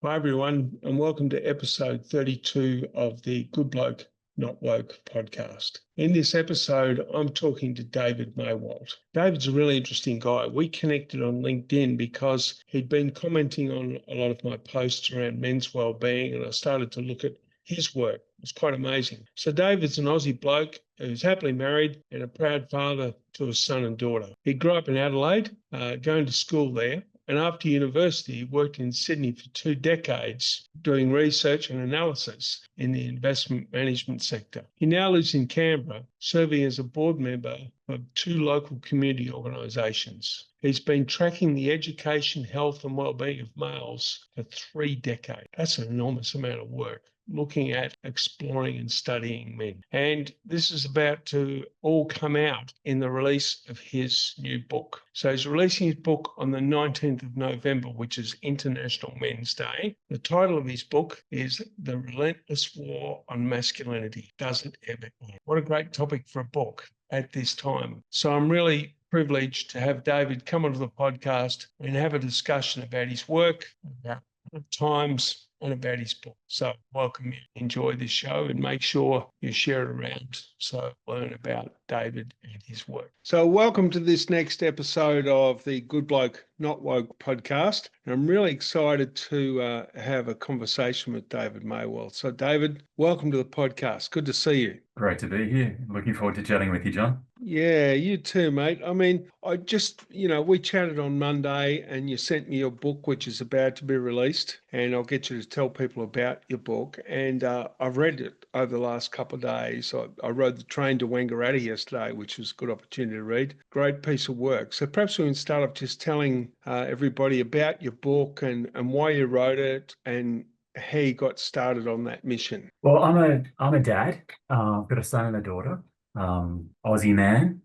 Hi, everyone, and welcome to episode 32 of the Good Bloke, Not Woke podcast. In this episode, I'm talking to David Maywald. David's a really interesting guy. We connected on LinkedIn because he'd been commenting on a lot of my posts around men's wellbeing, and I started to look at his work. It's quite amazing. So David's an Aussie bloke who's happily married and a proud father to a son and daughter. He grew up in Adelaide, going to school there. And after university, he worked in Sydney for 2 decades doing research and analysis in the investment management sector. He now lives in Canberra, serving as a board member of 2 local community organisations. He's been tracking the education, health and wellbeing of males for 3 decades. That's an enormous amount of work, looking at exploring and studying men. And this is about to all come out in the release of his new book. So he's releasing his book on the 19th of November, which is International Men's Day. The title of his book is The Relentless War on Masculinity. Does it ever end? What a great topic for a book at this time. So I'm really privileged to have David come onto the podcast and have a discussion about his work, about times, and about his book. So welcome you. Enjoy this show and make sure you share it around so learn about David and his work. So welcome to this next episode of the Good Bloke Not Woke podcast. And I'm really excited to have a conversation with David Maywald. So David, welcome to the podcast. Good to see you. Great to be here. Looking forward to chatting with you, John. Yeah, you too, mate. I mean, I just, we chatted on Monday and you sent me your book, which is about to be released. And I'll get you to tell people about your book. And I've read it over the last couple of days. I rode the train to Wangaratta yesterday, which was a good opportunity to read. Great piece of work. So perhaps we can start off just telling everybody about your book and why you wrote it and how you got started on that mission. Well, I'm a dad. I've got a son and a daughter. Aussie man,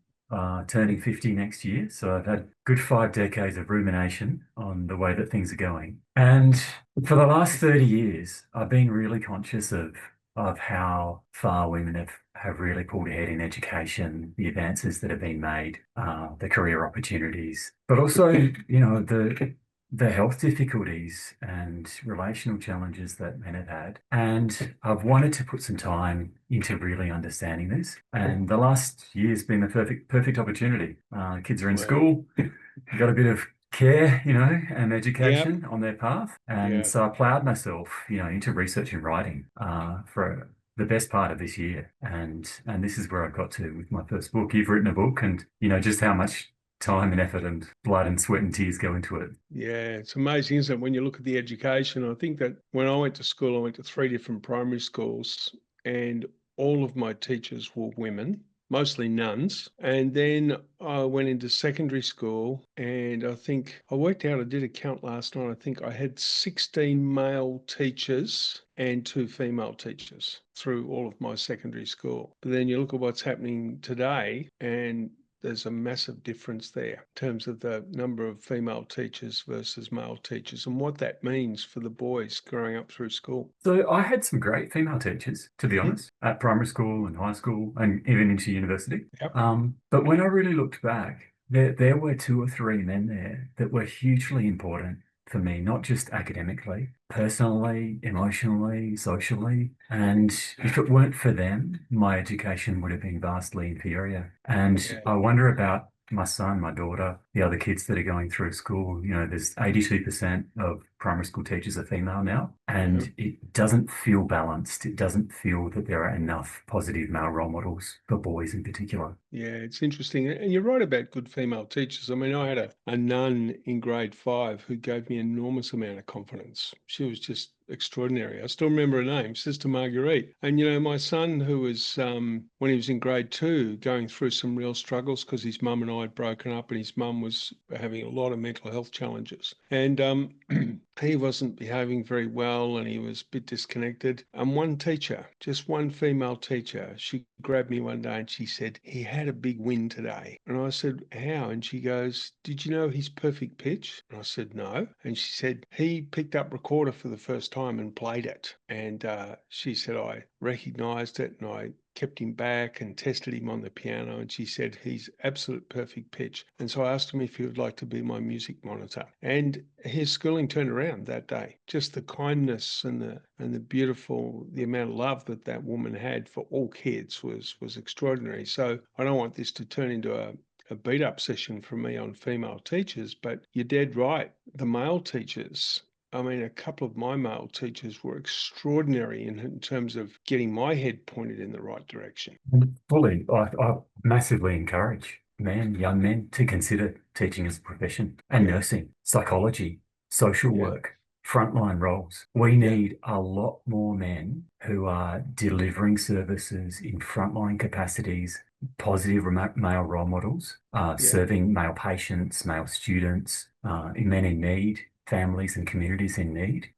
turning 50 next year. So I've had a good 5 decades of rumination on the way that things are going. And for the last 30 years, I've been really conscious of how far women have really pulled ahead in education, the advances that have been made, the career opportunities, but also, the health difficulties and relational challenges that men have had. And I've wanted to put some time into really understanding this. And the last year's been the perfect opportunity. Kids are in school, got a bit of care, and education on their path. And so I plowed myself, into research and writing for the best part of this year. And this is where I got to with my first book. You've written a book and, just how much time and effort and blood and sweat and tears go into it. Yeah, it's amazing, isn't it? When you look at the education, I think that when I went to school, I went to 3 different primary schools and all of my teachers were women, mostly nuns. And then I went into secondary school and I think I worked out, I did a count last night. I think I had 16 male teachers and 2 female teachers through all of my secondary school. But then you look at what's happening today and there's a massive difference there in terms of the number of female teachers versus male teachers and what that means for the boys growing up through school. So I had some great female teachers, to be honest, at primary school and high school and even into university. Yep. But when I really looked back, there were 2 or 3 men there that were hugely important for me, not just academically, personally, emotionally, socially. And if it weren't for them, my education would have been vastly inferior. And I wonder about my son, my daughter, the other kids that are going through school. There's 82% of primary school teachers are female now, and it doesn't feel balanced. It doesn't feel that there are enough positive male role models for boys in particular. Yeah, it's interesting. And you're right about good female teachers. I mean, I had a nun in grade 5 who gave me an enormous amount of confidence. She was just extraordinary. I still remember her name, Sister Marguerite. And, my son, who was, when he was in grade 2, going through some real struggles because his mum and I had broken up and his mum was having a lot of mental health challenges. And he wasn't behaving very well and he was a bit disconnected. And one teacher, just one female teacher, she grabbed me one day and she said, he had a big win today. And I said, how? And she goes, did you know his perfect pitch? And I said, no. And she said, he picked up recorder for the first time and played it. And she said, I recognised it and I kept him back and tested him on the piano, and she said he's absolute perfect pitch. And so I asked him if he would like to be my music monitor. And his schooling turned around that day. Just the kindness and the beautiful, the amount of love that woman had for all kids was extraordinary. So I don't want this to turn into a beat up session from me on female teachers, but you're dead right. The male teachers, I mean, a couple of my male teachers were extraordinary in terms of getting my head pointed in the right direction. Fully, I massively encourage young men to consider teaching as a profession and nursing, psychology, social work, frontline roles. We need a lot more men who are delivering services in frontline capacities, positive male role models, serving male patients, male students, men in need, families and communities in need.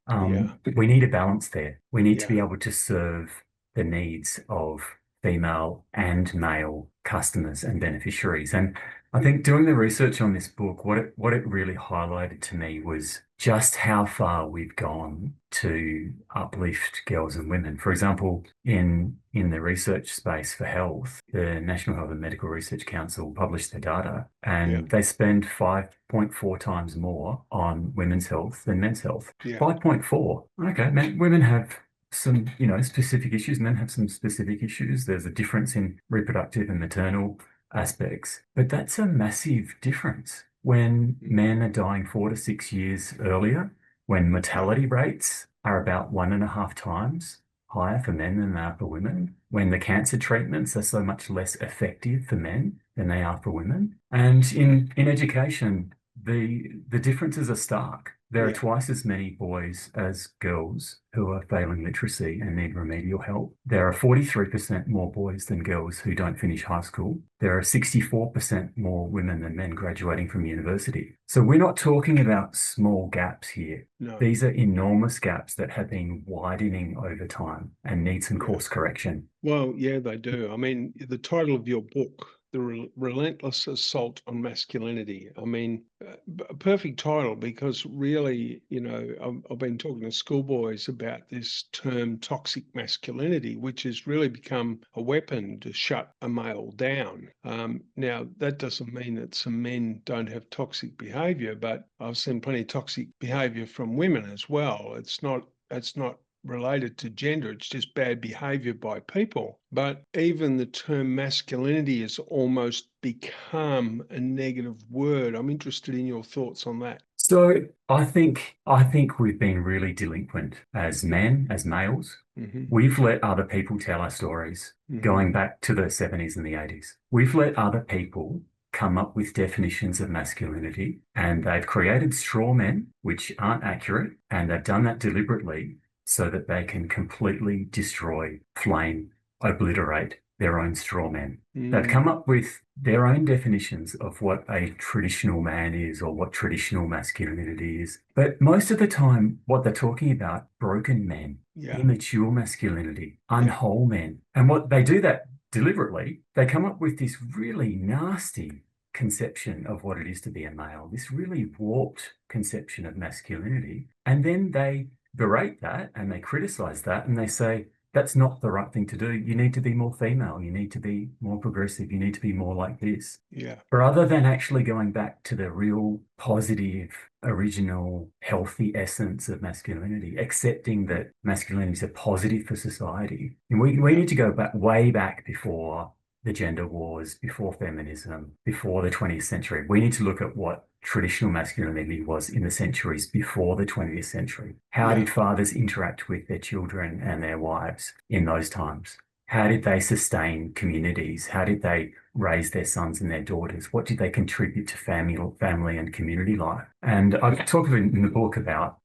We need a balance there. We need to be able to serve the needs of female and male customers and beneficiaries. And I think doing the research on this book, what it really highlighted to me was just how far we've gone to uplift girls and women. For example, in the research space for health, the National Health and Medical Research Council published their data, and they spend 5.4 times more on women's health than men's health. 5.4. Okay, women have some, specific issues. Men have some specific issues. There's a difference in reproductive and maternal aspects, but that's a massive difference when men are dying 4 to 6 years earlier, when mortality rates are about 1.5 times higher for men than they are for women, when the cancer treatments are so much less effective for men than they are for women. And in education, the differences are stark. There are twice as many boys as girls who are failing literacy and need remedial help. There are 43% more boys than girls who don't finish high school. There are 64% more women than men graduating from university. So we're not talking about small gaps here. No. These are enormous gaps that have been widening over time and need some course correction. Well, yeah, they do. I mean, the title of your book, The Relentless Assault on Masculinity. I mean, a perfect title, because really, I've been talking to schoolboys about this term toxic masculinity, which has really become a weapon to shut a male down. Now, that doesn't mean that some men don't have toxic behavior, but I've seen plenty of toxic behavior from women as well. It's not related to gender, it's just bad behavior by people. But even the term masculinity has almost become a negative word. I'm interested in your thoughts on that. So I think we've been really delinquent as men, as males. We've let other people tell our stories going back to the 70s and the 80s. We've let other people come up with definitions of masculinity, and they've created straw men which aren't accurate, and they've done that deliberately so that they can completely destroy, flame, obliterate their own straw men. They've come up with their own definitions of what a traditional man is or what traditional masculinity is. But most of the time, what they're talking about, broken men, immature masculinity, unwhole men. And what they do that deliberately, they come up with this really nasty conception of what it is to be a male, this really warped conception of masculinity. And then they berate that and they criticize that and they say, that's not the right thing to do. You need to be more female. You need to be more progressive. You need to be more like this. Rather than actually going back to the real positive, original, healthy essence of masculinity, accepting that masculinity is a positive for society. And we need to go back, way back before the gender wars, before feminism, before the 20th century. We need to look at what traditional masculinity was in the centuries before the 20th century. How did fathers interact with their children and their wives in those times? How did they sustain communities? How did they raise their sons and their daughters? What did they contribute to family and community life? And I talk in the book about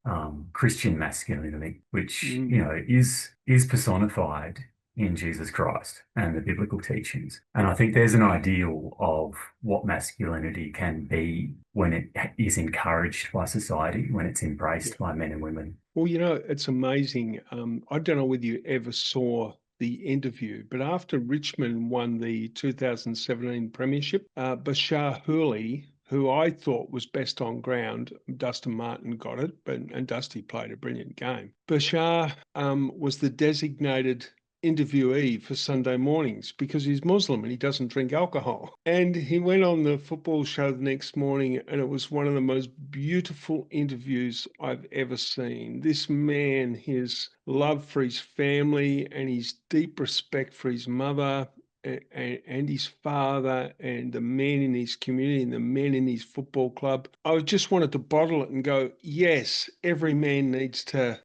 Christian masculinity, which is personified in Jesus Christ and the biblical teachings. And I think there's an ideal of what masculinity can be when it is encouraged by society, when it's embraced by men and women. Well, it's amazing. I don't know whether you ever saw the interview, but after Richmond won the 2017 premiership, Bashar Hurley, who I thought was best on ground, Dustin Martin got it, and Dusty played a brilliant game. Bashar was the designated interviewee for Sunday mornings because he's Muslim and he doesn't drink alcohol. And he went on the football show the next morning, and it was one of the most beautiful interviews I've ever seen. This man, his love for his family and his deep respect for his mother and his father and the men in his community and the men in his football club. I just wanted to bottle it and go, yes, every man needs to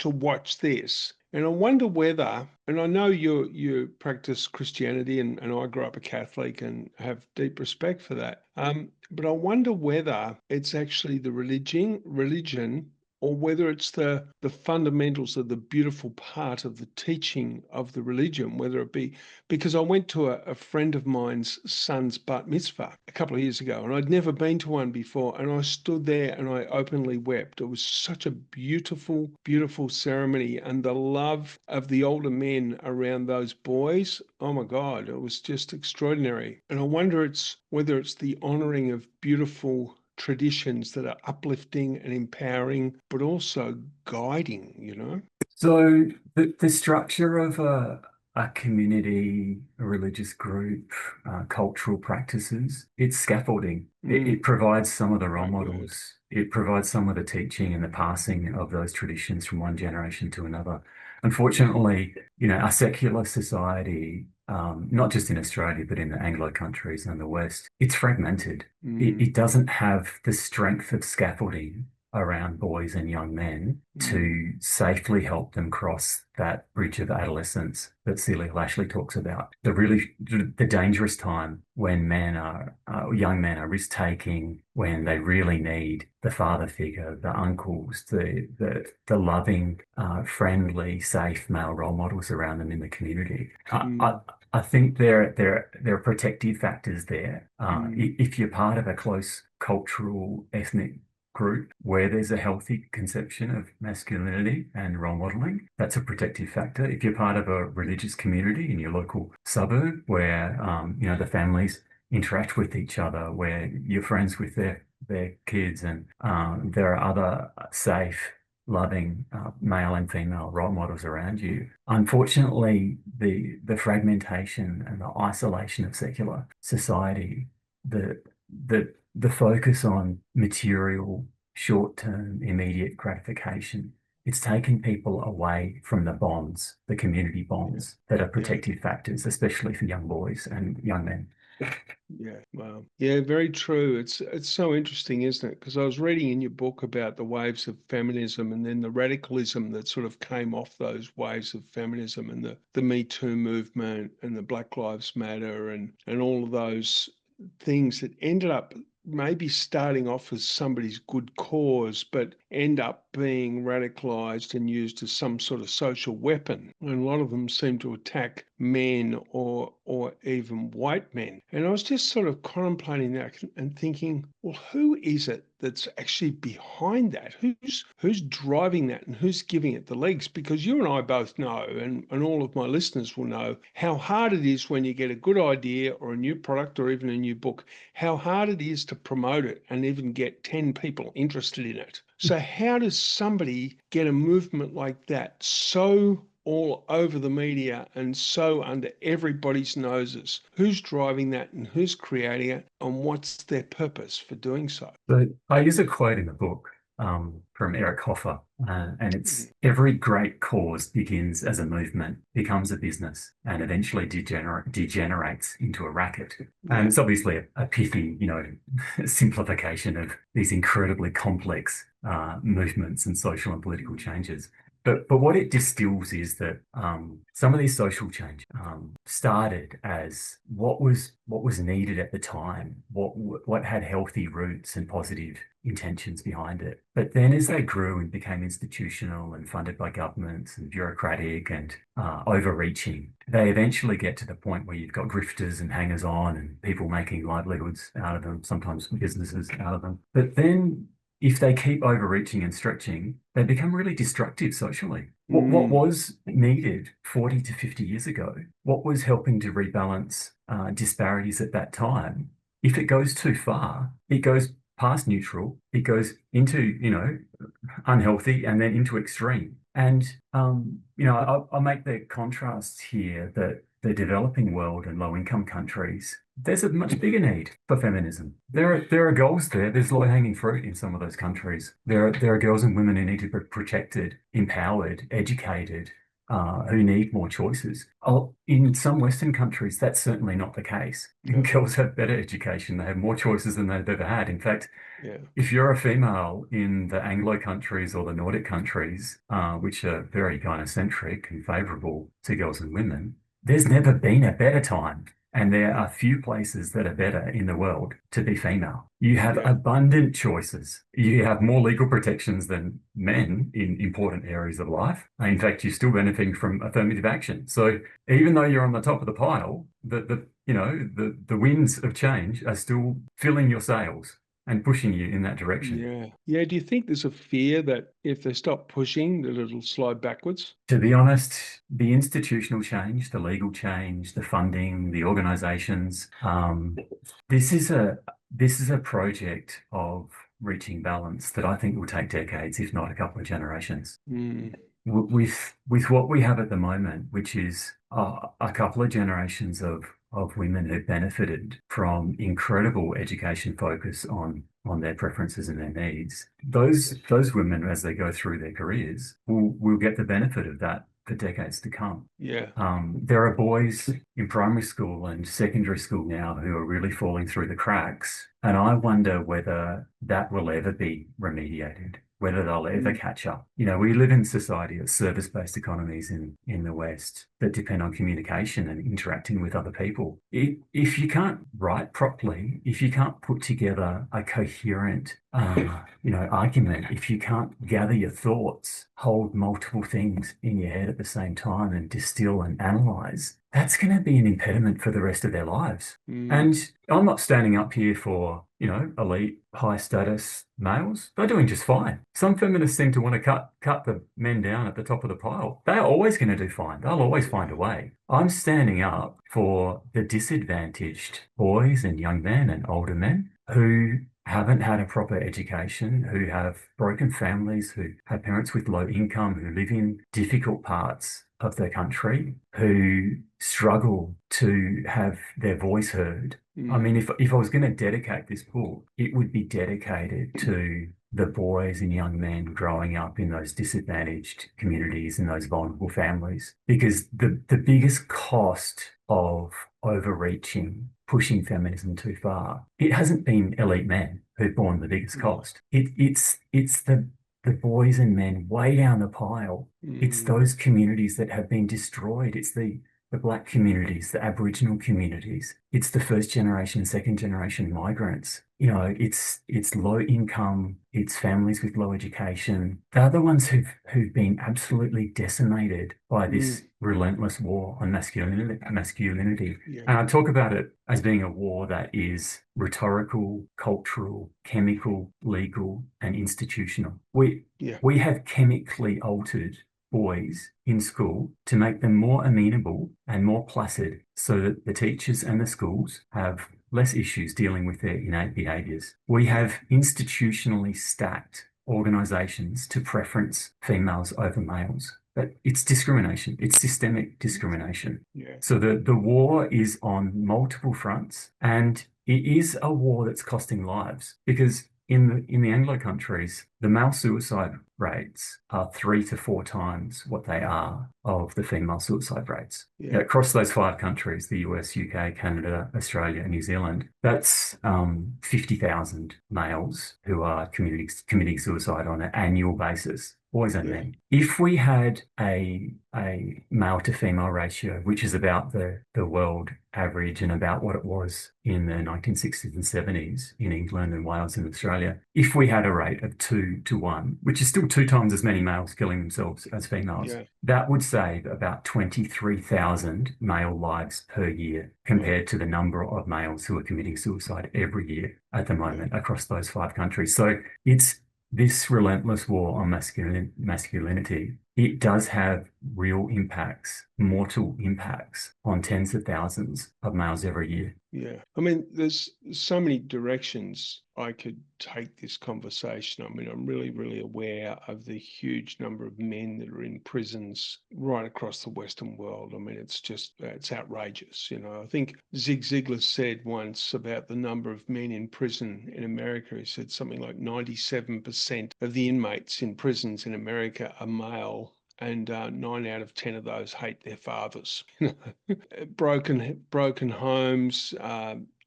watch this. And I wonder whether, and I know you practice Christianity, and I grew up a Catholic and have deep respect for that. But I wonder whether it's actually the religion, or whether it's the fundamentals of the beautiful part of the teaching of the religion, whether it be, because I went to a friend of mine's son's bat mitzvah a couple of years ago, and I'd never been to one before, and I stood there and I openly wept. It was such a beautiful, beautiful ceremony, and the love of the older men around those boys, oh my God, it was just extraordinary. And I wonder whether it's the honoring of beautiful traditions that are uplifting and empowering, but also guiding, So the structure of a community, a religious group, cultural practices, it's scaffolding. It provides some of the role models. It provides some of the teaching and the passing of those traditions from one generation to another. Unfortunately, our secular society, not just in Australia, but in the Anglo countries and the West, it's fragmented. It doesn't have the strength of scaffolding around boys and young men to safely help them cross that bridge of adolescence that Celia Lashley talks about. The dangerous time when young men are risk-taking, when they really need the father figure, the uncles, the loving, friendly, safe male role models around them in the community. I think there are protective factors there. If you're part of a close cultural, ethnic group where there's a healthy conception of masculinity and role modeling, that's a protective factor. If you're part of a religious community in your local suburb where the families interact with each other, where you're friends with their kids, and there are other safe, loving male and female role models around you. Unfortunately, the fragmentation and the isolation of secular society, the focus on material, short-term, immediate gratification, it's taking people away from the bonds, the community bonds that are protective factors, especially for young boys and young men. Yeah, wow. Yeah, very true. It's so interesting, isn't it? Because I was reading in your book about the waves of feminism and then the radicalism that sort of came off those waves of feminism, and the Me Too movement and the Black Lives Matter and all of those things that ended up maybe starting off as somebody's good cause, but end up being radicalized and used as some sort of social weapon. And a lot of them seem to attack men or even white men. And I was just sort of contemplating that and thinking, well, who is it that's actually behind that? Who's driving that, and who's giving it the legs? Because you and I both know, and all of my listeners will know, how hard it is when you get a good idea or a new product or even a new book, how hard it is to promote it and even get 10 people interested in it. So how does somebody get a movement like that so all over the media and so under everybody's noses? Who's driving that, and who's creating it, and what's their purpose for doing so? So I use a quote in the book from Eric Hoffer, and it's every great cause begins as a movement, becomes a business, and eventually degenerates into a racket. And it's obviously a pithy, simplification of these incredibly complex movements and social and political changes. But what it distills is that some of these social change started as what was needed at the time, what had healthy roots and positive intentions behind it. But then as they grew and became institutional and funded by governments and bureaucratic and overreaching, they eventually get to the point where you've got grifters and hangers-on and people making livelihoods out of them, sometimes businesses out of them. But then if they keep overreaching and stretching, they become really destructive socially. What was needed 40 to 50 years ago, what was helping to rebalance disparities at that time, if it goes too far, it goes past neutral, it goes into, unhealthy and then into extreme. And, I'll make the contrast here that the developing world and low-income countries, there's a much bigger need for feminism. There are goals there. There's low-hanging fruit in some of those countries. There are girls and women who need to be protected, empowered, educated, who need more choices. In some Western countries, that's certainly not the case. No. Girls have better education. They have more choices than they've ever had. In fact, Yeah. if you're a female in the Anglo countries or the Nordic countries, which are very gynocentric and favourable to girls and women, there's never been a better time. And there are few places that are better in the world to be female. You have abundant choices. You have more legal protections than men in important areas of life. In fact, you're still benefiting from affirmative action. So even though you're on the top of the pile, the winds of change are still filling your sails and pushing you in that direction. Yeah. Yeah. Do you think there's a fear that if they stop pushing, that it'll slide backwards? To be honest, the institutional change, the legal change, the funding, the organisations, this is a project of reaching balance that I think will take decades, if not a couple of generations. With what we have at the moment, which is a couple of generations of women who benefited from incredible education focus on their preferences and their needs, those women, as they go through their careers, will get the benefit of that for decades to come. Yeah. There are boys in primary school and secondary school now who are really falling through the cracks, and I wonder whether that will ever be remediated, whether they'll ever catch up. We live in society of service-based economies in the West that depend on communication and interacting with other people. If you can't write properly, if you can't put together a coherent argument, if you can't gather your thoughts, hold multiple things in your head at the same time and distill and analyze, that's going to be an impediment for the rest of their lives. And I'm not standing up here for, elite, high status males. They're doing just fine. Some feminists seem to want to cut the men down at the top of the pile. They're always going to do fine. They'll always find a way. I'm standing up for the disadvantaged boys and young men and older men who haven't had a proper education, who have broken families, who have parents with low income, who live in difficult parts of the country, who struggle to have their voice heard. I mean, if I was going to dedicate this book, it would be dedicated to the boys and young men growing up in those disadvantaged communities and those vulnerable families. Because the biggest cost of overreaching, pushing feminism too far, it hasn't been elite men who've borne the biggest cost. It's the boys and men way down the pile. It's those communities that have been destroyed. It's the Black communities, the Aboriginal communities. It's the first generation, second generation migrants. It's low income, it's families with low education. They're the ones who've been absolutely decimated by this relentless war on masculinity. Yeah. And I talk about it as being a war that is rhetorical, cultural, chemical, legal, and institutional. We have chemically altered boys in school to make them more amenable and more placid so that the teachers and the schools have less issues dealing with their innate behaviours. We have institutionally stacked organisations to preference females over males. But it's discrimination. It's systemic discrimination. Yeah. So the war is on multiple fronts, and it is a war that's costing lives because in the Anglo countries, the male suicide rates are 3 to 4 times what they are of the female suicide rates. Yeah. Across those 5 countries, the US, UK, Canada, Australia, and New Zealand, that's 50,000 males who are committing suicide on an annual basis. Boys and men. If we had a male to female ratio, which is about the world average and about what it was in the 1960s and 70s in England and Wales and Australia, if we had a rate of 2 to 1, which is still 2 times as many males killing themselves as females, that would save about 23,000 male lives per year compared to the number of males who are committing suicide every year at the moment across those 5 countries. So it's this relentless war on masculinity it does have real impacts, mortal impacts on tens of thousands of males every year. Yeah. I mean, there's so many directions I could take this conversation. I mean, I'm really, really aware of the huge number of men that are in prisons right across the Western world. I mean, it's outrageous. I think Zig Ziglar said once about the number of men in prison in America. He said something like 97% of the inmates in prisons in America are male, and 9 out of 10 of those hate their fathers. Broken homes,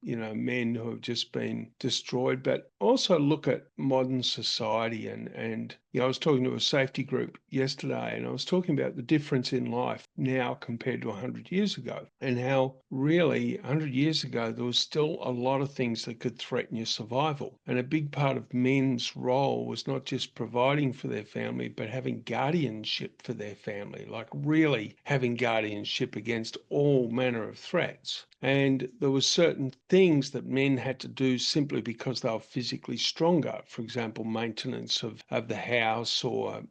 men who have just been destroyed. But also look at modern society, and I was talking to a safety group yesterday, and I was talking about the difference in life now compared to 100 years ago, and how really 100 years ago there was still a lot of things that could threaten your survival. And a big part of men's role was not just providing for their family, but having guardianship for their family, like really having guardianship against all manner of threats. And there were certain things that men had to do simply because they were physically stronger. For example, maintenance of the house, or,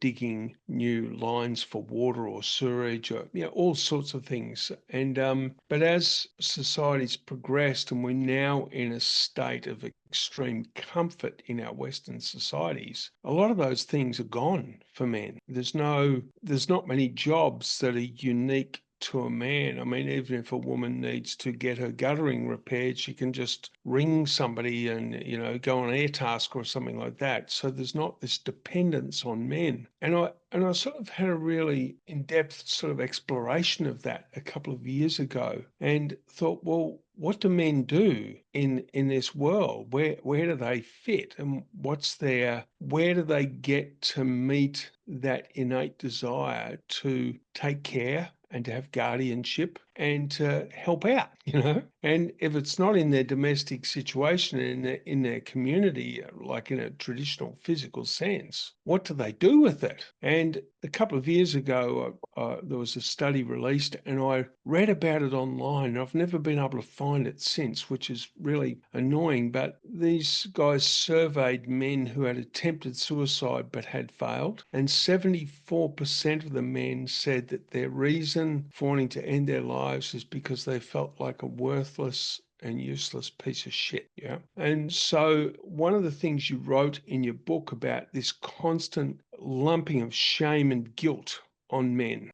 digging new lines for water or sewage, or, all sorts of things. And, but as society's progressed and we're now in a state of extreme comfort in our Western societies, a lot of those things are gone for men. There's not many jobs that are unique to a man. I mean, even if a woman needs to get her guttering repaired, she can just ring somebody and, go on air task or something like that. So there's not this dependence on men. And I sort of had a really in-depth sort of exploration of that a couple of years ago, and thought, well, what do men do in this world? Where do they fit, and where do they get to meet that innate desire to take care and to have guardianship and to help out, And if it's not in their domestic situation, in their community, like in a traditional physical sense, what do they do with it? And a couple of years ago, there was a study released, and I read about it online. I've never been able to find it since, which is really annoying. But these guys surveyed men who had attempted suicide but had failed, and 74% of the men said that their reason for wanting to end their lives is because they felt like a worthless and useless piece of shit. Yeah. And so one of the things you wrote in your book about this constant lumping of shame and guilt on men,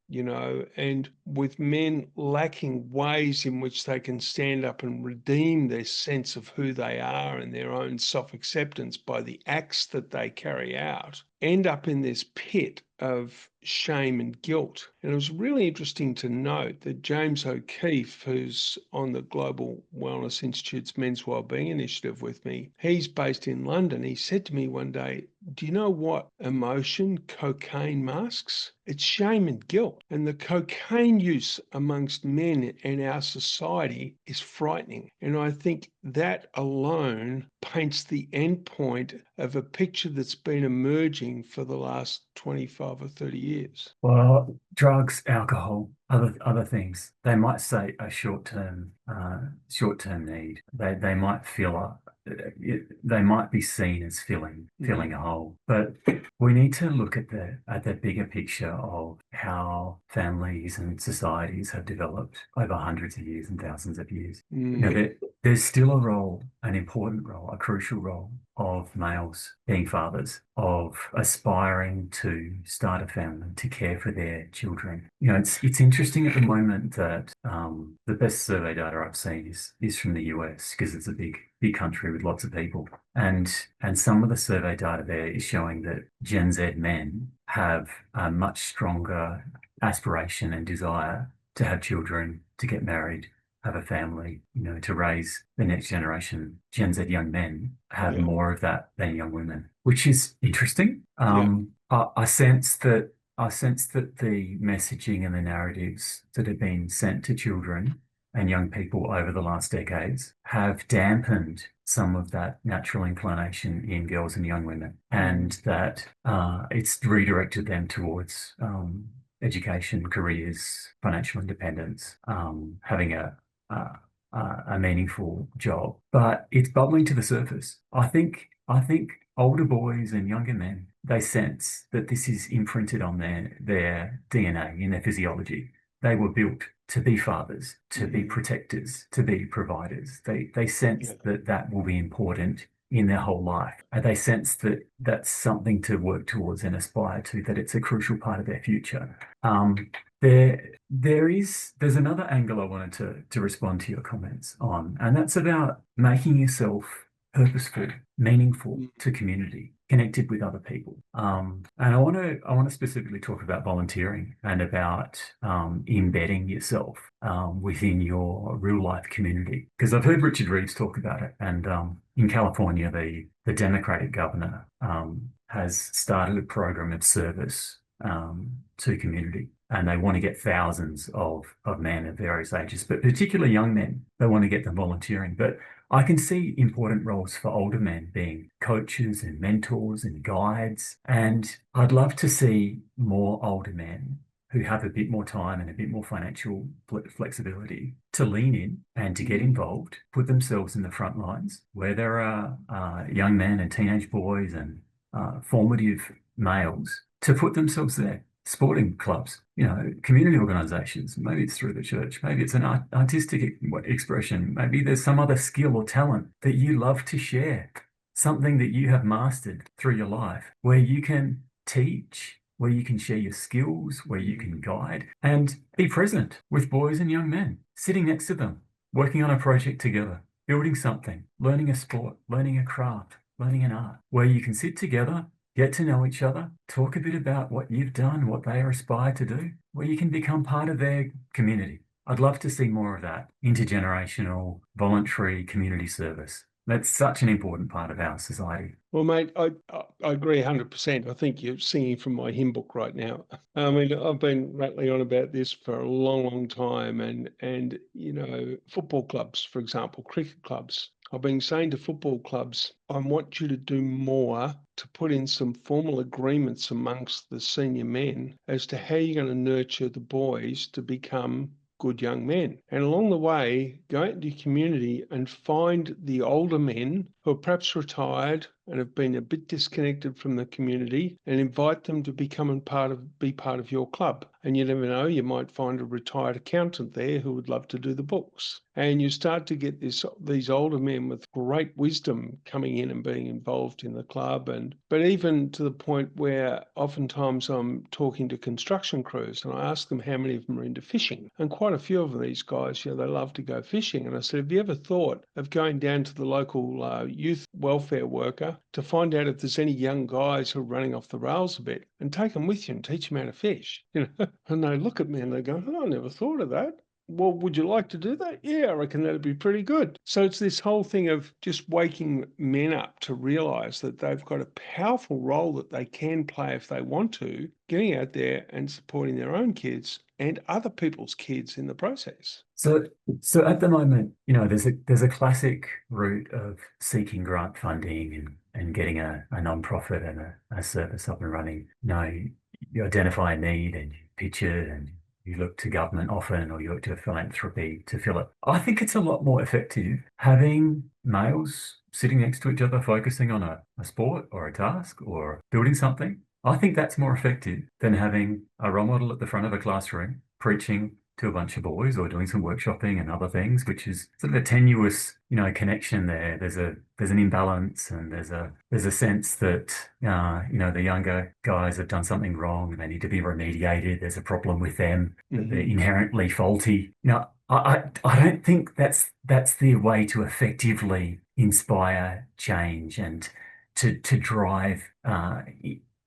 and with men lacking ways in which they can stand up and redeem their sense of who they are and their own self-acceptance by the acts that they carry out, end up in this pit of shame and guilt. And it was really interesting to note that James O'Keefe, who's on the Global Wellness Institute's Men's Wellbeing Initiative with me, he's based in London. He said to me one day, do you know what emotion cocaine masks? It's shame and guilt. And the cocaine use amongst men in our society is frightening. And I think that alone paints the end point of a picture that's been emerging for the last 25 or 30 years. Well, drugs, alcohol, other things, they might say a short-term need. They might they might be seen as filling a hole. But we need to look at the bigger picture of how families and societies have developed over hundreds of years and thousands of years. There's still a role, an important role, a crucial role of males being fathers, of aspiring to start a family, to care for their children. It's interesting at the moment that the best survey data I've seen is from the US, because it's a big country with lots of people. And some of the survey data there is showing that Gen Z men have a much stronger aspiration and desire to have children, to get married, have a family, to raise the next generation. Gen Z young men have more of that than young women, which is interesting. I sense that the messaging and the narratives that have been sent to children and young people over the last decades have dampened some of that natural inclination in girls and young women, and that it's redirected them towards education, careers, financial independence, having a meaningful job. But it's bubbling to the surface. I think older boys and younger men they sense that this is imprinted on their DNA, in their physiology. They were built to be fathers, to be protectors, to be providers. They sense that will be important in their whole life. And they sense that that's something to work towards and aspire to, that it's a crucial part of their future. There's another angle I wanted to respond to your comments on, and that's about making yourself purposeful, meaningful to community, connected with other people. And I want to specifically talk about volunteering and about embedding yourself within your real life community, because I've heard Richard Reeves talk about it. And in California, the Democratic governor has started a program of service to community. And they want to get thousands of men of various ages, but particularly young men. They want to get them volunteering. But I can see important roles for older men being coaches and mentors and guides. And I'd love to see more older men who have a bit more time and a bit more financial flexibility to lean in and to get involved, put themselves in the front lines where there are young men and teenage boys and formative males, to put themselves there. Sporting clubs, community organisations, maybe it's through the church, maybe it's an artistic expression, maybe there's some other skill or talent that you love to share, something that you have mastered through your life, where you can teach, where you can share your skills, where you can guide and be present with boys and young men, sitting next to them, working on a project together, building something, learning a sport, learning a craft, learning an art, where you can sit together, get to know each other, talk a bit about what you've done, what they aspire to do, where you can become part of their community. I'd love to see more of that intergenerational, voluntary community service. That's such an important part of our society. Well, mate, I agree 100%. I think you're singing from my hymn book right now. I mean, I've been rattling on about this for a long, long time. And football clubs, for example, cricket clubs. I've been saying to football clubs, I want you to do more to put in some formal agreements amongst the senior men as to how you're going to nurture the boys to become good young men. And along the way, go out into your community and find the older men who are perhaps retired and have been a bit disconnected from the community, and invite them to be part of your club. And you never know, you might find a retired accountant there who would love to do the books. And you start to get these older men with great wisdom coming in and being involved in the club. But even to the point where oftentimes I'm talking to construction crews and I ask them how many of them are into fishing. And quite a few of these guys, they love to go fishing. And I said, have you ever thought of going down to the local youth welfare worker to find out if there's any young guys who are running off the rails a bit, and take them with you and teach them how to fish? And they look at me and they go, I never thought of that. Well, would you like to do that? Yeah, I reckon that'd be pretty good. So it's this whole thing of just waking men up to realize that they've got a powerful role that they can play if they want to, getting out there and supporting their own kids and other people's kids in the process. So at the moment, there's a classic route of seeking grant funding and getting a non-profit and a service up and running. You identify a need and you pitch it, and you look to government often, or you look to philanthropy to fill it. I think it's a lot more effective having males sitting next to each other, focusing on a sport or a task or building something. I think that's more effective than having a role model at the front of a classroom preaching to a bunch of boys or doing some workshopping and other things, which is sort of a tenuous, connection there. There's an imbalance, and there's a sense that, the younger guys have done something wrong and they need to be remediated. There's a problem with them, that they're inherently faulty. I don't think that's the way to effectively inspire change and to drive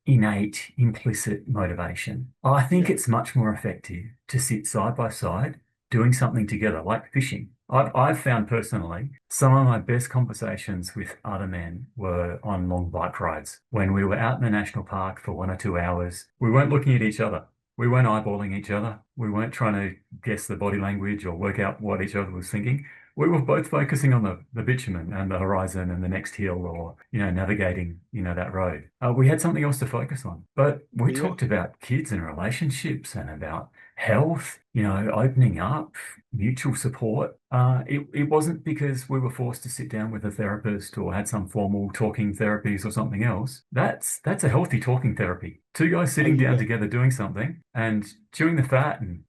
innate, implicit motivation. I think it's much more effective to sit side by side doing something together, like fishing. I've found personally some of my best conversations with other men were on long bike rides. When we were out in the national park for 1 or 2 hours, we weren't looking at each other. We weren't eyeballing each other. We weren't trying to guess the body language or work out what each other was thinking. We were both focusing on the bitumen and the horizon and the next hill, or, navigating, that road. We had something else to focus on. But we talked about kids and relationships and about health, opening up, mutual support. It wasn't because we were forced to sit down with a therapist or had some formal talking therapies or something else. That's a healthy talking therapy. Two guys Oh, sitting down yeah. together doing something and chewing the fat and,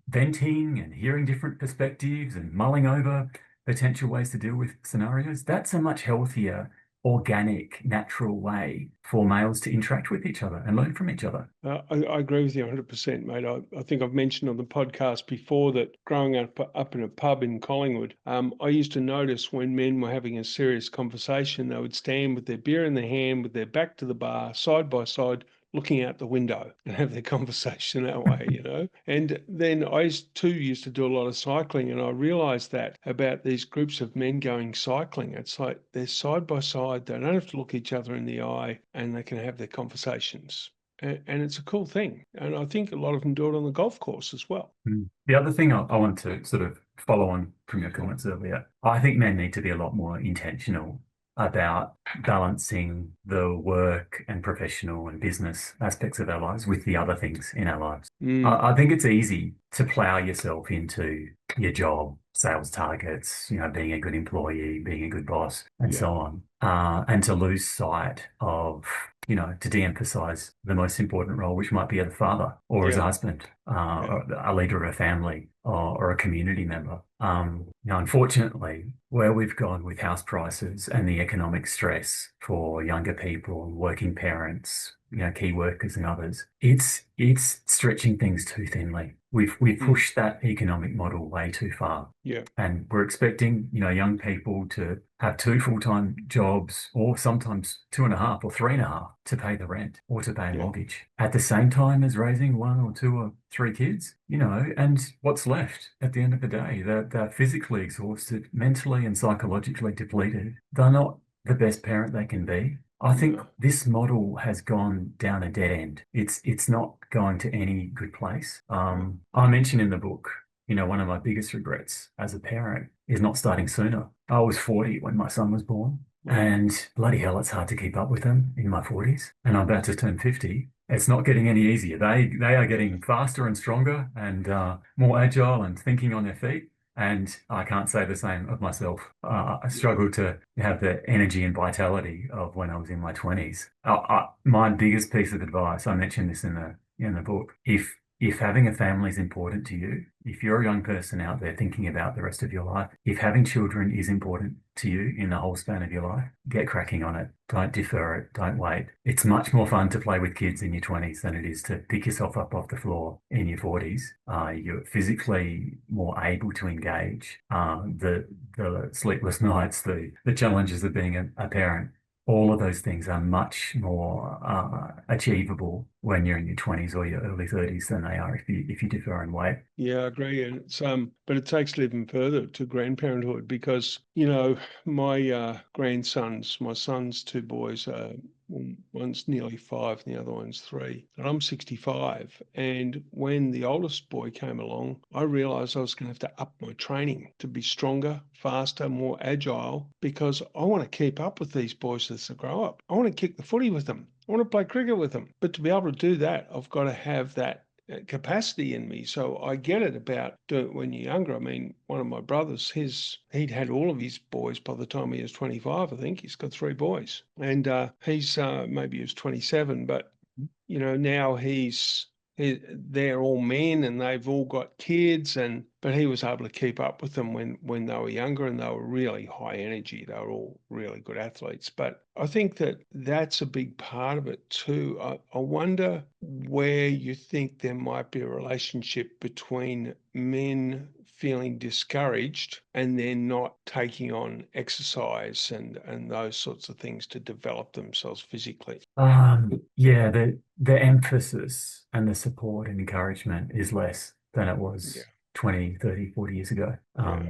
venting and hearing different perspectives and mulling over potential ways to deal with scenarios. That's a much healthier, organic, natural way for males to interact with each other and learn from each other. I agree with you 100%, mate. I think I've mentioned on the podcast before that growing up in a pub in Collingwood, I used to notice when men were having a serious conversation, they would stand with their beer in their hand, with their back to the bar, side by side, looking out the window and have their conversation that way. And then too used to do a lot of cycling, and I realized that about these groups of men going cycling. It's like they're side by side, they don't have to look each other in the eye, and they can have their conversations. And it's a cool thing. And I think a lot of them do it on the golf course as well. The other thing I want to sort of follow on from your comments earlier, I think men need to be a lot more intentional about balancing the work and professional and business aspects of our lives with the other things in our lives. I think it's easy to plow yourself into your job, sales targets, being a good employee, being a good boss, and so on, and to lose sight of, to de-emphasize the most important role, which might be as a father or as a husband, or a leader of a family or a community member. Unfortunately, where we've gone with house prices and the economic stress for younger people, working parents, key workers and others, it's stretching things too thinly. We've pushed that economic model way too far. Yeah. And we're expecting, young people to have two full-time jobs or sometimes 2.5 or 3.5 to pay the rent or to pay a mortgage at the same time as raising 1 or 2 or 3 kids, and what's left at the end of the day? They're physically exhausted, mentally and psychologically depleted. They're not the best parent they can be. I think this model has gone down a dead end. It's not going to any good place. I mentioned in the book, one of my biggest regrets as a parent is not starting sooner. I was 40 when my son was born, and bloody hell, it's hard to keep up with them in my 40s, and I'm about to turn 50. It's not getting any easier. They are getting faster and stronger and more agile and thinking on their feet. And I can't say the same of myself. I struggle to have the energy and vitality of when I was in my 20s. My biggest piece of advice, I mentioned this in the book, if having a family is important to you, if you're a young person out there thinking about the rest of your life, if having children is important to you in the whole span of your life, get cracking on it. Don't defer it. Don't wait. It's much more fun to play with kids in your 20s than it is to pick yourself up off the floor in your 40s. You're physically more able to engage. The sleepless nights, the challenges of being a parent, all of those things are much more achievable when you're in your 20s or your early 30s than they are if you defer and wait. Yeah, I agree. And it's but it takes it even further to grandparenthood because, my my son's 2 boys, one's nearly 5 and the other one's 3. And I'm 65. And when the oldest boy came along, I realized I was going to have to up my training to be stronger, faster, more agile, because I want to keep up with these boys as they grow up. I want to kick the footy with them. I want to play cricket with them. But to be able to do that, I've got to have that capacity in me. So I get it about doing it when you're younger. I mean, one of my brothers, he'd had all of his boys by the time he was 25, I think. He's got 3 boys. And he's maybe he was 27, but now they're all men and they've all got kids, but he was able to keep up with them when they were younger, and they were really high energy. They were all really good athletes. But I think that's a big part of it too. I wonder where you think there might be a relationship between men feeling discouraged and then not taking on exercise and those sorts of things to develop themselves physically. Yeah, the emphasis and the support and encouragement is less than it was 20, 30, 40 years ago.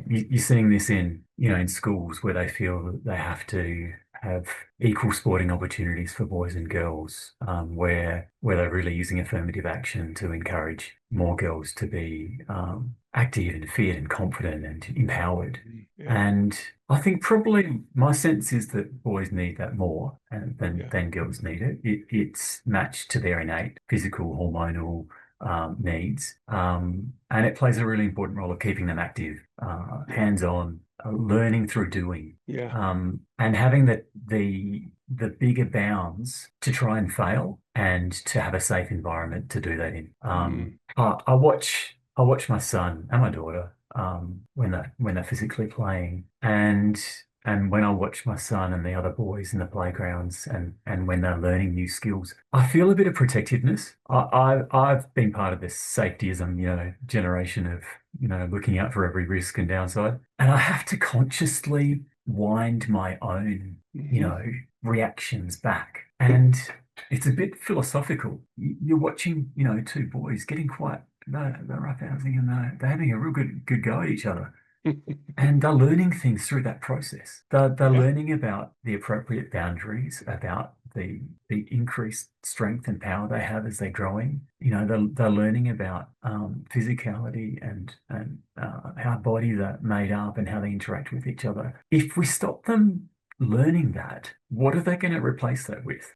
You're seeing this in schools where they feel that they have to have equal sporting opportunities for boys and girls, where they're really using affirmative action to encourage more girls to be active and fit and confident and empowered. And I think probably my sense is that boys need that more than girls need it. It's matched to their innate physical, hormonal, needs. And it plays a really important role of keeping them active, hands-on, learning through doing. Yeah. And having the bigger bounds to try and fail and to have a safe environment to do that in. I watch my son and my daughter when they're physically playing, and when I watch my son and the other boys in the playgrounds and when they're learning new skills, I feel a bit of protectiveness. I've been part of this safetyism, generation of, looking out for every risk and downside. And I have to consciously wind my own, reactions back. And it's a bit philosophical. You're watching, two boys getting quite, they're roughhousing and they're having a real good go at each other. And they're learning things through that process. They're learning about the appropriate boundaries, about the increased strength and power they have as they're growing. They're learning about physicality and how bodies are made up and how they interact with each other. If we stop them learning that, what are they going to replace that with?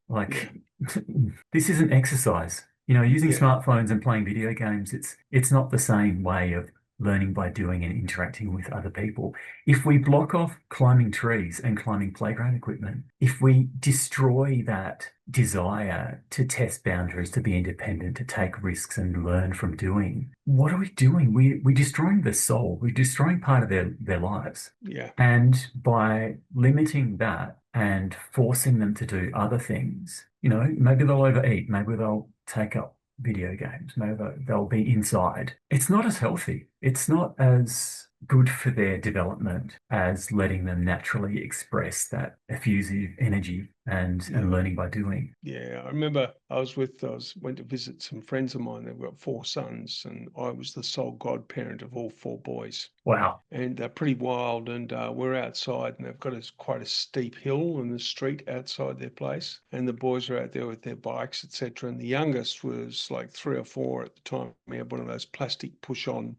This isn't exercise. Using smartphones and playing video games, it's not the same way of learning by doing and interacting with other people. If we block off climbing trees and climbing playground equipment, if we destroy that desire to test boundaries, to be independent, to take risks and learn from doing, what are we doing? We're destroying their soul. We're destroying part of their lives. Yeah. And by limiting that and forcing them to do other things, maybe they'll overeat, maybe they'll take up video games, maybe they'll be inside. It's not as healthy. It's not as good for their development as letting them naturally express that effusive energy and learning by doing. Yeah, I remember I went to visit some friends of mine. They've got 4 sons, and I was the sole godparent of all 4 boys. Wow. And they're pretty wild, and we're outside, and they've got quite a steep hill in the street outside their place, and the boys are out there with their bikes, etc. And the youngest was like 3 or 4 at the time. We had one of those plastic push-on,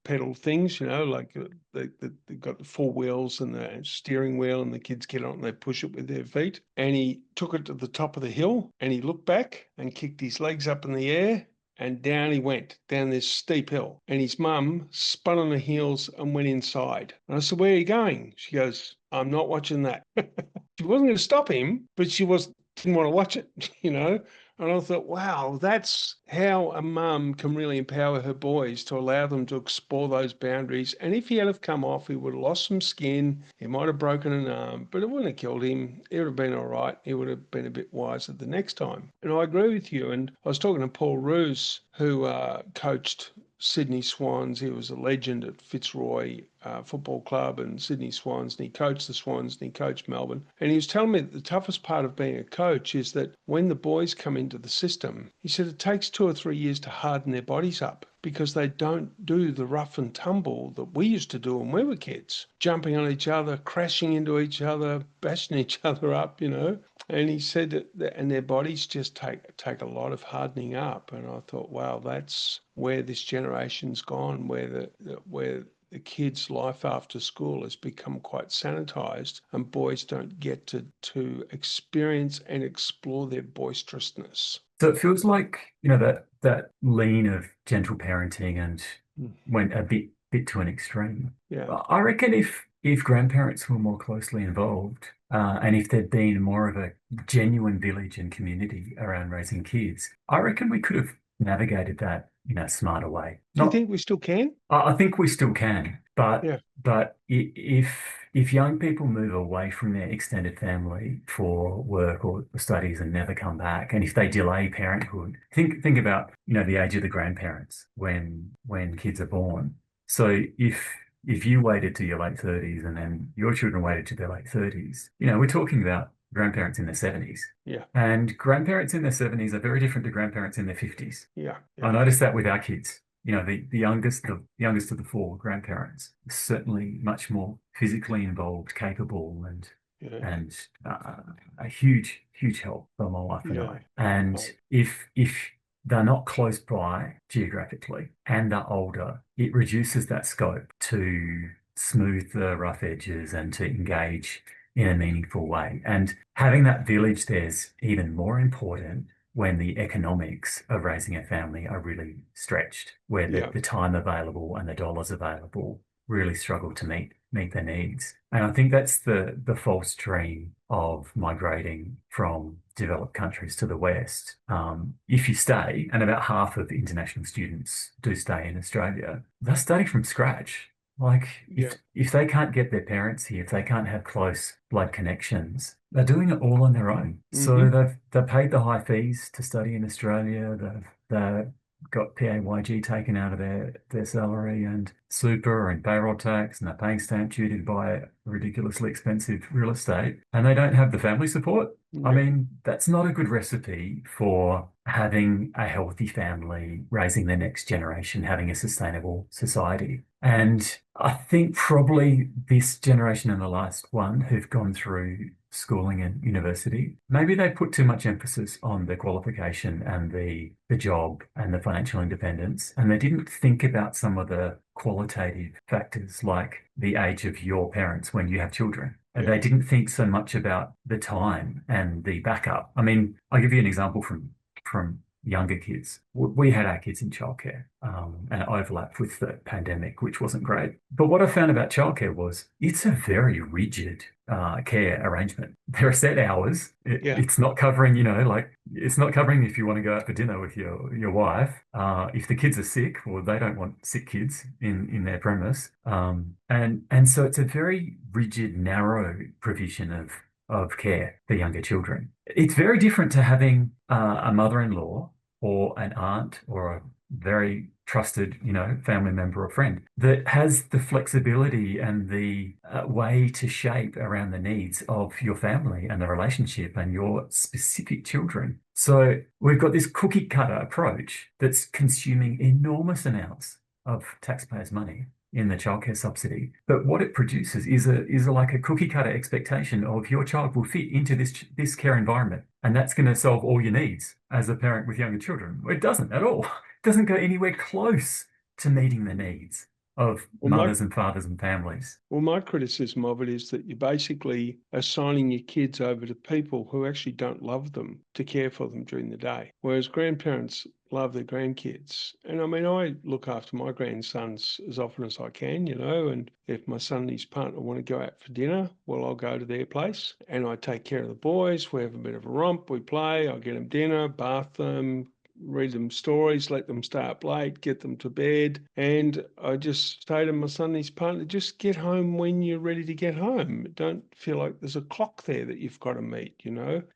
pedal things, like they've got the 4 wheels and the steering wheel, and the kids get on and they push it with their feet. And he took it to the top of the hill, and he looked back and kicked his legs up in the air, and down he went, down this steep hill. And his mum spun on her heels and went inside. And I said, "Where are you going?" She goes, "I'm not watching that." She wasn't going to stop him, but she didn't want to watch it, And I thought, wow, that's how a mum can really empower her boys to allow them to explore those boundaries. And if he had have come off, he would have lost some skin. He might have broken an arm, but it wouldn't have killed him. It would have been all right. He would have been a bit wiser the next time. And I agree with you. And I was talking to Paul Roos, who coached Sydney Swans. He was a legend at Fitzroy Football Club and Sydney Swans, and he coached the Swans and he coached Melbourne. And he was telling me that the toughest part of being a coach is that when the boys come into the system, he said it takes 2 or 3 years to harden their bodies up because they don't do the rough and tumble that we used to do when we were kids, jumping on each other, crashing into each other, bashing each other up, And he said that and their bodies just take a lot of hardening up. And I thought, wow, that's where this generation's gone, where the kids' life after school has become quite sanitized, and boys don't get to experience and explore their boisterousness. So it feels like, that lean of gentle parenting and went a bit to an extreme. Yeah. I reckon if grandparents were more closely involved, and if there'd been more of a genuine village and community around raising kids, I reckon we could have navigated that in a smarter way. Do you think we still can? I think we still can, but if young people move away from their extended family for work or studies and never come back, and if they delay parenthood, think about the age of the grandparents when kids are born. So if you waited to your late 30s and then your children waited to their late 30s, we're talking about grandparents in their 70s. Yeah. And grandparents in their 70s are very different to grandparents in their 50s. Yeah. I noticed that with our kids. The youngest of the 4 grandparents is certainly much more physically involved, capable, and a huge help for my wife and I. And if they're not close by geographically and they're older, it reduces that scope to smooth the rough edges and to engage in a meaningful way. And having that village there is even more important when the economics of raising a family are really stretched, where Yeah. the time available and the dollars available really struggle to meet their needs. And I think that's the false dream of migrating from developed countries to the West. If you stay, and about half of international students do stay in Australia, they're starting from scratch. Like if they can't get their parents here, if they can't have close blood connections, they're doing it all on their own. So they've paid the high fees to study in Australia. They've got PAYG taken out of their salary and super and payroll tax, and they're paying stamp duty to buy ridiculously expensive real estate, and they don't have the family support. I mean, that's not a good recipe for having a healthy family, raising the next generation, having a sustainable society. And I think probably this generation and the last one who've gone through schooling and university, maybe they put too much emphasis on the qualification and the job and the financial independence, and they didn't think about some of the qualitative factors like the age of your parents when you have children. And they didn't think so much about the time and the backup. I mean, I'll give you an example from younger kids. We had our kids in childcare, and it overlapped with the pandemic, which wasn't great. But what I found about childcare was it's a very rigid care arrangement. There are set hours. It's not covering, it's not covering if you want to go out for dinner with your wife. If the kids are sick, well, they don't want sick kids in their premise. And so it's a very rigid, narrow provision of care for younger children. It's very different to having a mother-in-law or an aunt or a very trusted, family member or friend that has the flexibility and the way to shape around the needs of your family and the relationship and your specific children. So we've got this cookie cutter approach that's consuming enormous amounts of taxpayers' money in the childcare subsidy. But what it produces is like a cookie cutter expectation of your child will fit into this care environment, and that's going to solve all your needs as a parent with younger children. It doesn't at all. It doesn't go anywhere close to meeting the needs of mothers and fathers and families. Well, my criticism of it is that you're basically assigning your kids over to people who actually don't love them to care for them during the day, whereas grandparents love their grandkids. And I mean, I look after my grandsons as often as I can, and if my son and his partner want to go out for dinner, well, I'll go to their place and I take care of the boys. We have a bit of a romp, we play, I get them dinner, bath them, read them stories, let them stay up late, get them to bed. And I just say to my son and his partner, just get home when you're ready to get home. Don't feel like there's a clock there that you've got to meet,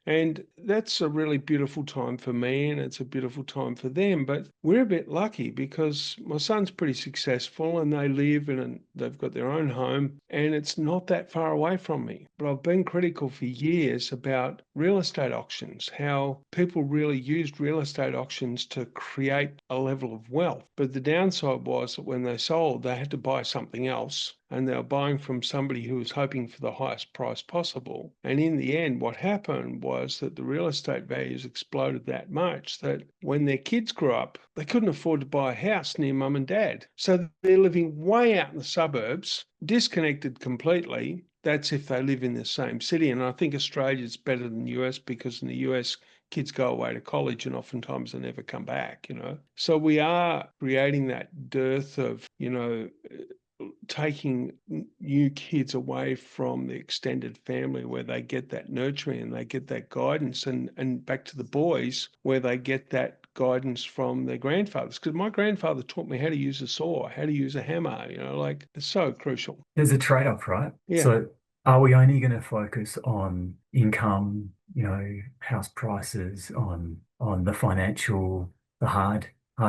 And that's a really beautiful time for me, and it's a beautiful time for them. But we're a bit lucky because my son's pretty successful and they live and they've got their own home, and it's not that far away from me. But I've been critical for years about real estate auctions, how people really used real estate auctions to create a level of wealth. But the downside was that when they sold, they had to buy something else, and they were buying from somebody who was hoping for the highest price possible. And in the end, what happened was that the real estate values exploded that much that when their kids grew up, they couldn't afford to buy a house near mum and dad. So they're living way out in the suburbs, disconnected completely. That's if they live in the same city. And I think Australia's better than the US, because in the US, kids go away to college and oftentimes they never come back, So we are creating that dearth of, taking new kids away from the extended family where they get that nurturing and they get that guidance, and back to the boys where they get that guidance from their grandfathers. Because my grandfather taught me how to use a saw, how to use a hammer, it's so crucial. There's a trade-off, right? Yeah. So are we only going to focus on income, house prices, on the financial, the hard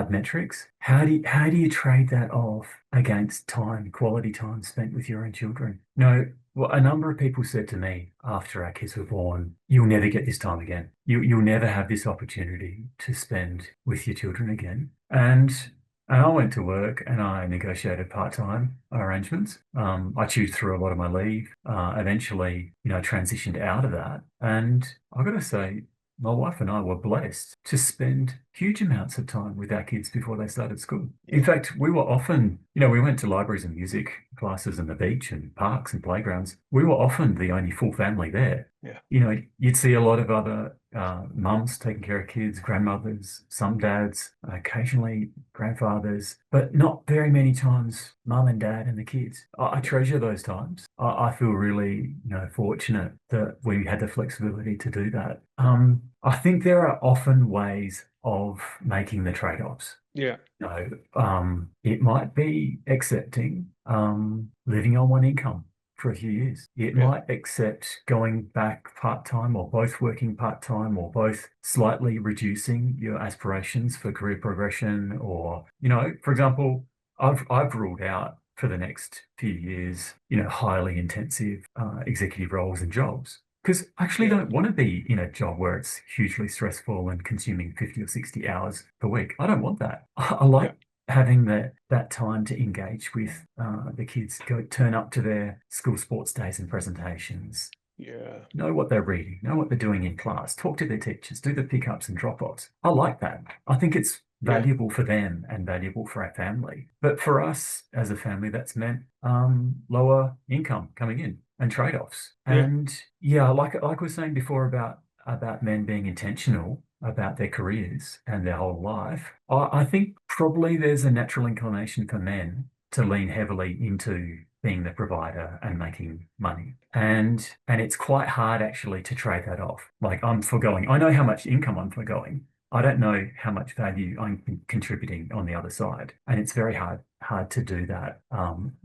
metrics? How do you trade that off against time, quality time spent with your own children? Well, a number of people said to me after our kids were born, you'll never get this time again. You'll never have this opportunity to spend with your children again. And I went to work and I negotiated part-time arrangements. I chewed through a lot of my leave, eventually, transitioned out of that. And I've got to say, my wife and I were blessed to spend huge amounts of time with our kids before they started school. In fact, we were often, we went to libraries and music classes and the beach and parks and playgrounds. We were often the only full family there. Yeah. You'd see a lot of other mums taking care of kids, grandmothers, some dads, occasionally grandfathers, but not very many times mum and dad and the kids. I treasure those times. I feel really, fortunate that we had the flexibility to do that. I think there are often ways of making the trade-offs. Yeah. It might be accepting living on one income for a few years. It might accept going back part-time or both working part-time or both slightly reducing your aspirations for career progression or, for example, I've ruled out for the next few years, highly intensive executive roles and jobs. Because I actually don't want to be in a job where it's hugely stressful and consuming 50 or 60 hours per week. I don't want that. I like having that time to engage with the kids, turn up to their school sports days and presentations. Yeah. Know what they're reading, know what they're doing in class, talk to their teachers, do the pickups and drop-offs. I like that. I think it's valuable for them and valuable for our family. But for us as a family, that's meant lower income coming in and trade-offs. And like we were saying before about men being intentional about their careers and their whole life, I think probably there's a natural inclination for men to lean heavily into being the provider and making money. And it's quite hard actually to trade that off. Like I know how much income I'm foregoing. I don't know how much value I'm contributing on the other side. And it's very hard to do that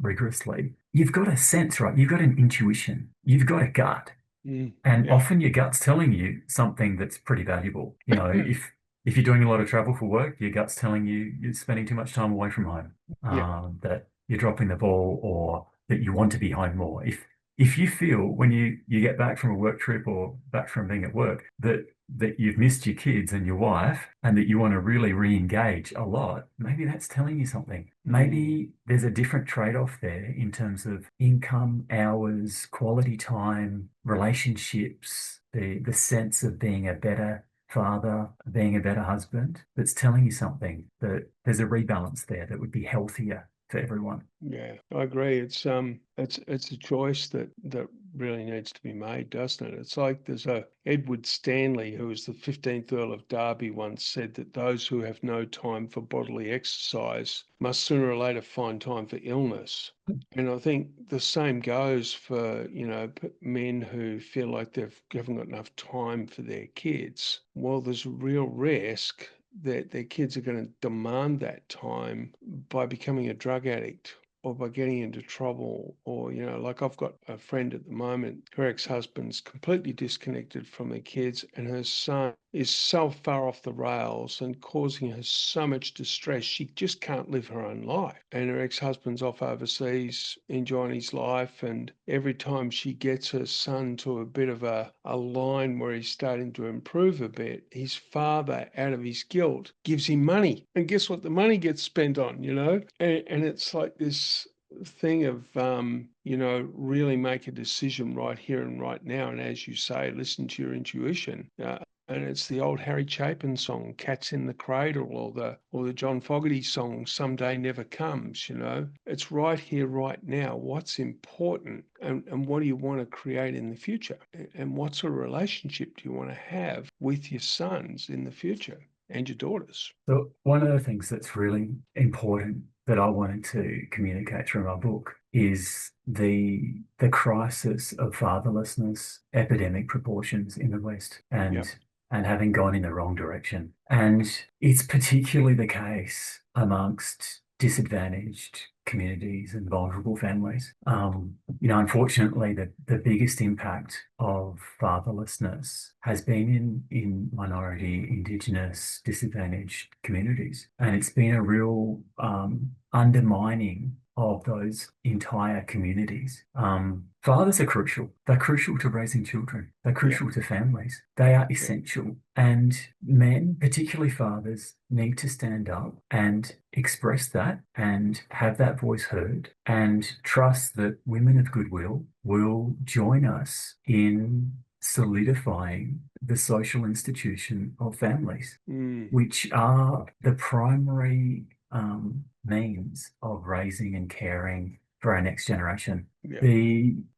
rigorously. You've got a sense, right? You've got an intuition. You've got a gut. And often your gut's telling you something that's pretty valuable. If you're doing a lot of travel for work, your gut's telling you you're spending too much time away from home, that you're dropping the ball or that you want to be home more. If you feel when you get back from a work trip or back from being at work that you've missed your kids and your wife and that you want to really re-engage a lot, maybe that's telling you something. Maybe there's a different trade-off there in terms of income, hours, quality time, relationships, the sense of being a better father, being a better husband, that's telling you something, that there's a rebalance there that would be healthier for everyone. Yeah, I agree. It's a choice that really needs to be made, doesn't it? It's like there's Edward Stanley, who was the 15th Earl of Derby, once said that those who have no time for bodily exercise must sooner or later find time for illness. And I think the same goes for, men who feel like they haven't got enough time for their kids. Well, there's a real risk that their kids are going to demand that time by becoming a drug addict or by getting into trouble, or, like I've got a friend at the moment, her ex-husband's completely disconnected from the kids, and her son is so far off the rails and causing her so much distress, she just can't live her own life. And her ex-husband's off overseas enjoying his life, and every time she gets her son to a bit of a line where he's starting to improve a bit, his father, out of his guilt, gives him money. And guess what? The money gets spent on, and it's like this thing of, really make a decision right here and right now. And as you say, listen to your intuition. And it's the old Harry Chapin song, Cats in the Cradle, or the John Fogerty song, Someday Never Comes, It's right here, right now. What's important and what do you want to create in the future? And what sort of relationship do you want to have with your sons in the future and your daughters? So one of the things that's really important that I wanted to communicate through my book is the crisis of fatherlessness, epidemic proportions in the West, and having gone in the wrong direction. And it's particularly the case amongst disadvantaged communities and vulnerable families. Unfortunately, the biggest impact of fatherlessness has been in minority, Indigenous, disadvantaged communities. And it's been a real undermining of those entire communities. Fathers are crucial. They're crucial to raising children. They're crucial to families. They are essential. And men, particularly fathers, need to stand up and express that and have that voice heard and trust that women of goodwill will join us in solidifying the social institution of families, which are the primary means of raising and caring for our next generation.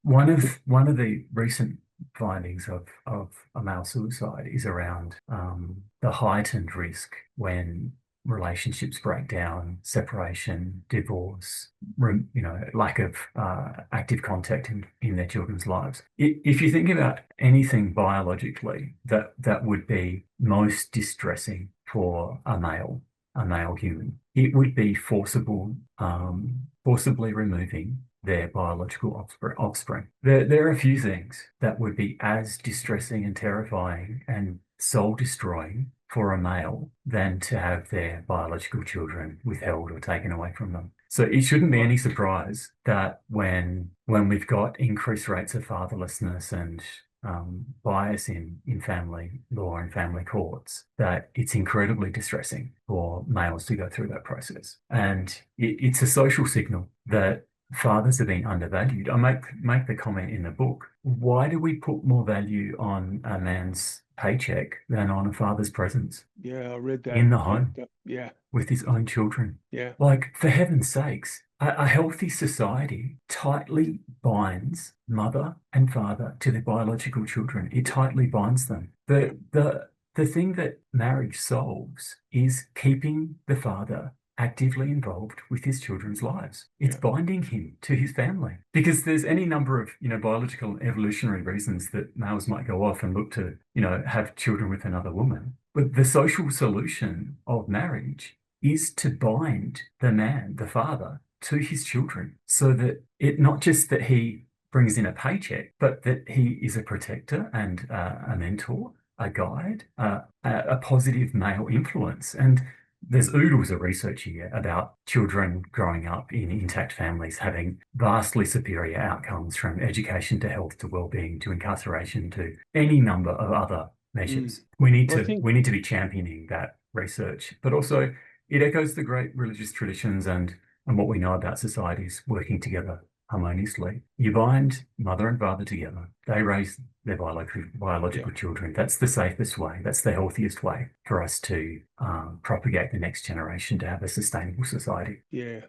One of the recent findings of a male suicide is around the heightened risk when relationships break down, separation, divorce, lack of active contact in their children's lives. If you think about anything biologically that would be most distressing for a male human, it would be forcibly removing their biological offspring. There are a few things that would be as distressing and terrifying and soul-destroying for a male than to have their biological children withheld or taken away from them. So it shouldn't be any surprise that when we've got increased rates of fatherlessness and bias in family law and family courts, that it's incredibly distressing for males to go through that process. And it's a social signal that fathers have been undervalued. I make the comment in the book, why do we put more value on a man's paycheck than on a father's presence? Yeah, I read that. In the home. Yeah. With his own children. Yeah. Like, for heaven's sakes, a healthy society tightly binds mother and father to their biological children. It tightly binds them. The thing that marriage solves is keeping the father actively involved with his children's lives. It's binding him to his family, because there's any number of, biological and evolutionary reasons that males might go off and look to, have children with another woman. But the social solution of marriage is to bind the man, the father, to his children, so that it not just that he brings in a paycheck, but that he is a protector and a mentor, a guide, a positive male influence. And there's oodles of research here about children growing up in intact families having vastly superior outcomes, from education to health to well-being to incarceration to any number of other measures. We need to be championing that research, but also it echoes the great religious traditions and what we know about societies working together harmoniously. You bind mother and father together. They raise their biological children. That's the safest way. That's the healthiest way for us to propagate the next generation to have a sustainable society. Yeah.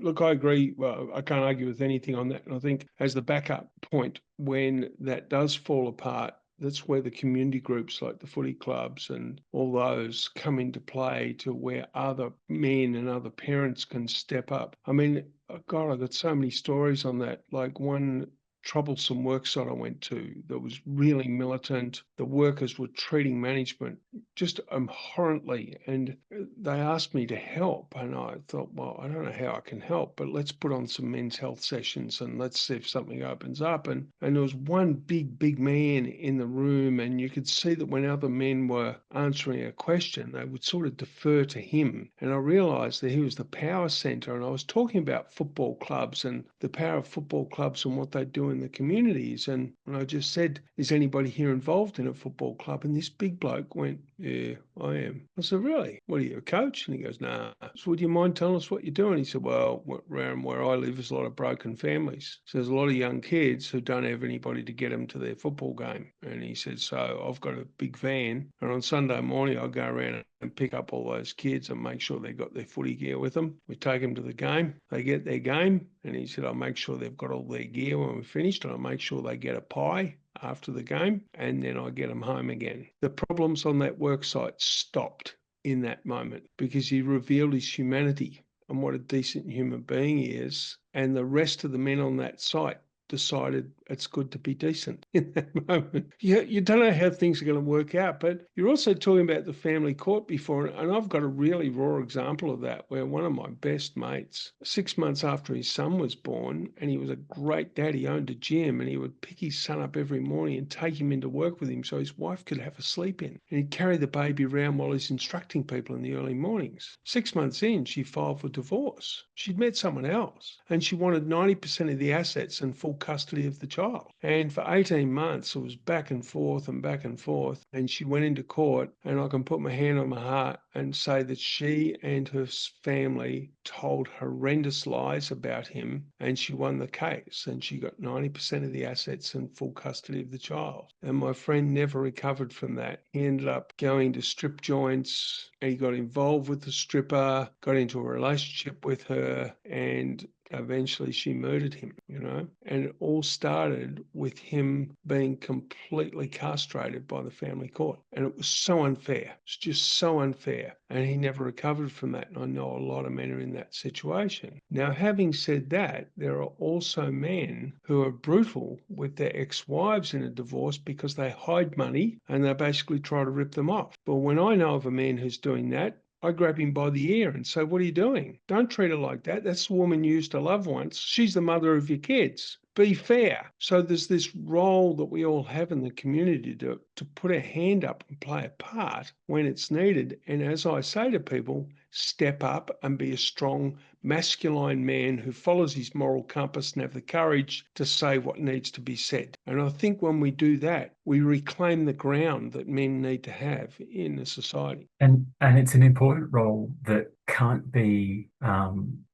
Look, I agree. Well, I can't argue with anything on that. And I think as the backup point, when that does fall apart, that's where the community groups like the footy clubs and all those come into play, to where other men and other parents can step up. I mean, God, I've got so many stories on that. Like one troublesome worksite I went to that was really militant. The workers were treating management just abhorrently, and they asked me to help. And I thought, well, I don't know how I can help, but let's put on some men's health sessions and let's see if something opens up. And there was one big man in the room, and you could see that when other men were answering a question, they would sort of defer to him. And I realized that he was the power center. And I was talking about football clubs and the power of football clubs and what they do in the communities. And I just said, is anybody here involved in a football club? And this big bloke went, yeah, I am. I said, really? What, are you a coach? And he goes, nah. So would you mind telling us what you're doing? He said, well, around where I live is a lot of broken families. So there's a lot of young kids who don't have anybody to get them to their football game. And he said, so I've got a big van, and on Sunday morning I go around and pick up all those kids and make sure they've got their footy gear with them. We take them to the game. They get their game. And he said, I'll make sure they've got all their gear when we're finished, and I'll make sure they get a pie after the game, and then I get them home again. The problems on that work site stopped in that moment, because he revealed his humanity and what a decent human being he is. And the rest of the men on that site decided it's good to be decent in that moment. You don't know how things are going to work out, but you're also talking about the family court before, and I've got a really raw example of that, where one of my best mates, 6 months after his son was born, and he was a great dad, he owned a gym, and he would pick his son up every morning and take him into work with him so his wife could have a sleep in. And he'd carry the baby around while he's instructing people in the early mornings. 6 months in, she filed for divorce. She'd met someone else, and she wanted 90% of the assets and full custody of the child. And for 18 months, it was back and forth and back and forth. And she went into court, and I can put my hand on my heart and say that she and her family told horrendous lies about him, and she won the case, and she got 90% of the assets and full custody of the child. And my friend never recovered from that. He ended up going to strip joints, and he got involved with the stripper, got into a relationship with her, and eventually she murdered him, and it all started with him being completely castrated by the family court. And it was so unfair. It's just so unfair. And he never recovered from that. And I know a lot of men are in that situation. Now, having said that, there are also men who are brutal with their ex-wives in a divorce because they hide money and they basically try to rip them off. But when I know of a man who's doing that, I grab him by the ear and say, what are you doing? Don't treat her like that. That's the woman you used to love once. She's the mother of your kids. Be fair. So there's this role that we all have in the community to put a hand up and play a part when it's needed. And as I say to people, step up and be a strong masculine man who follows his moral compass and have the courage to say what needs to be said. And I think when we do that, we reclaim the ground that men need to have in the society. And it's an important role that can't be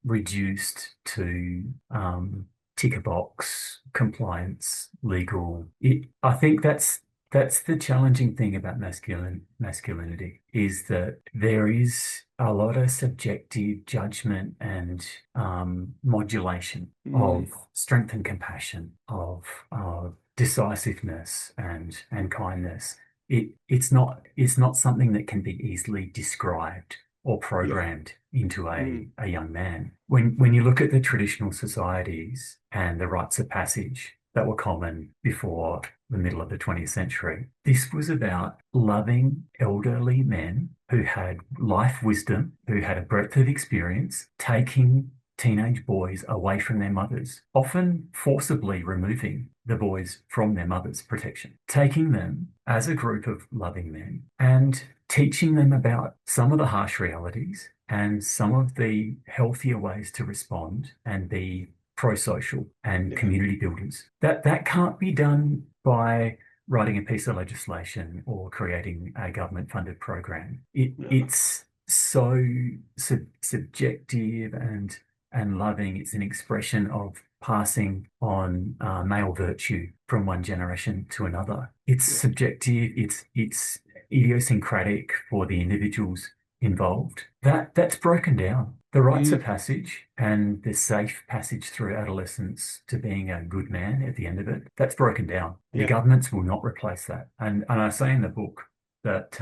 reduced to tick a box, compliance, legal. I think that's the challenging thing about masculinity, is that there is a lot of subjective judgment and modulation of strength and compassion, of decisiveness and kindness. It's not something that can be easily described or programmed into a young man. When you look at the traditional societies and the rites of passage that were common before the middle of the 20th century, this was about loving elderly men who had life wisdom, who had a breadth of experience, taking teenage boys away from their mothers, often forcibly removing the boys from their mother's protection, taking them as a group of loving men and teaching them about some of the harsh realities and some of the healthier ways to respond and be pro-social and community builders. That can't be done by writing a piece of legislation or creating a government-funded program. It's so subjective and loving. It's an expression of passing on male virtue from one generation to another. It's subjective. It's idiosyncratic for the individuals involved. That's broken down. The rites of passage and the safe passage through adolescence to being a good man at the end of it, that's broken down. The governments will not replace that. And I say in the book that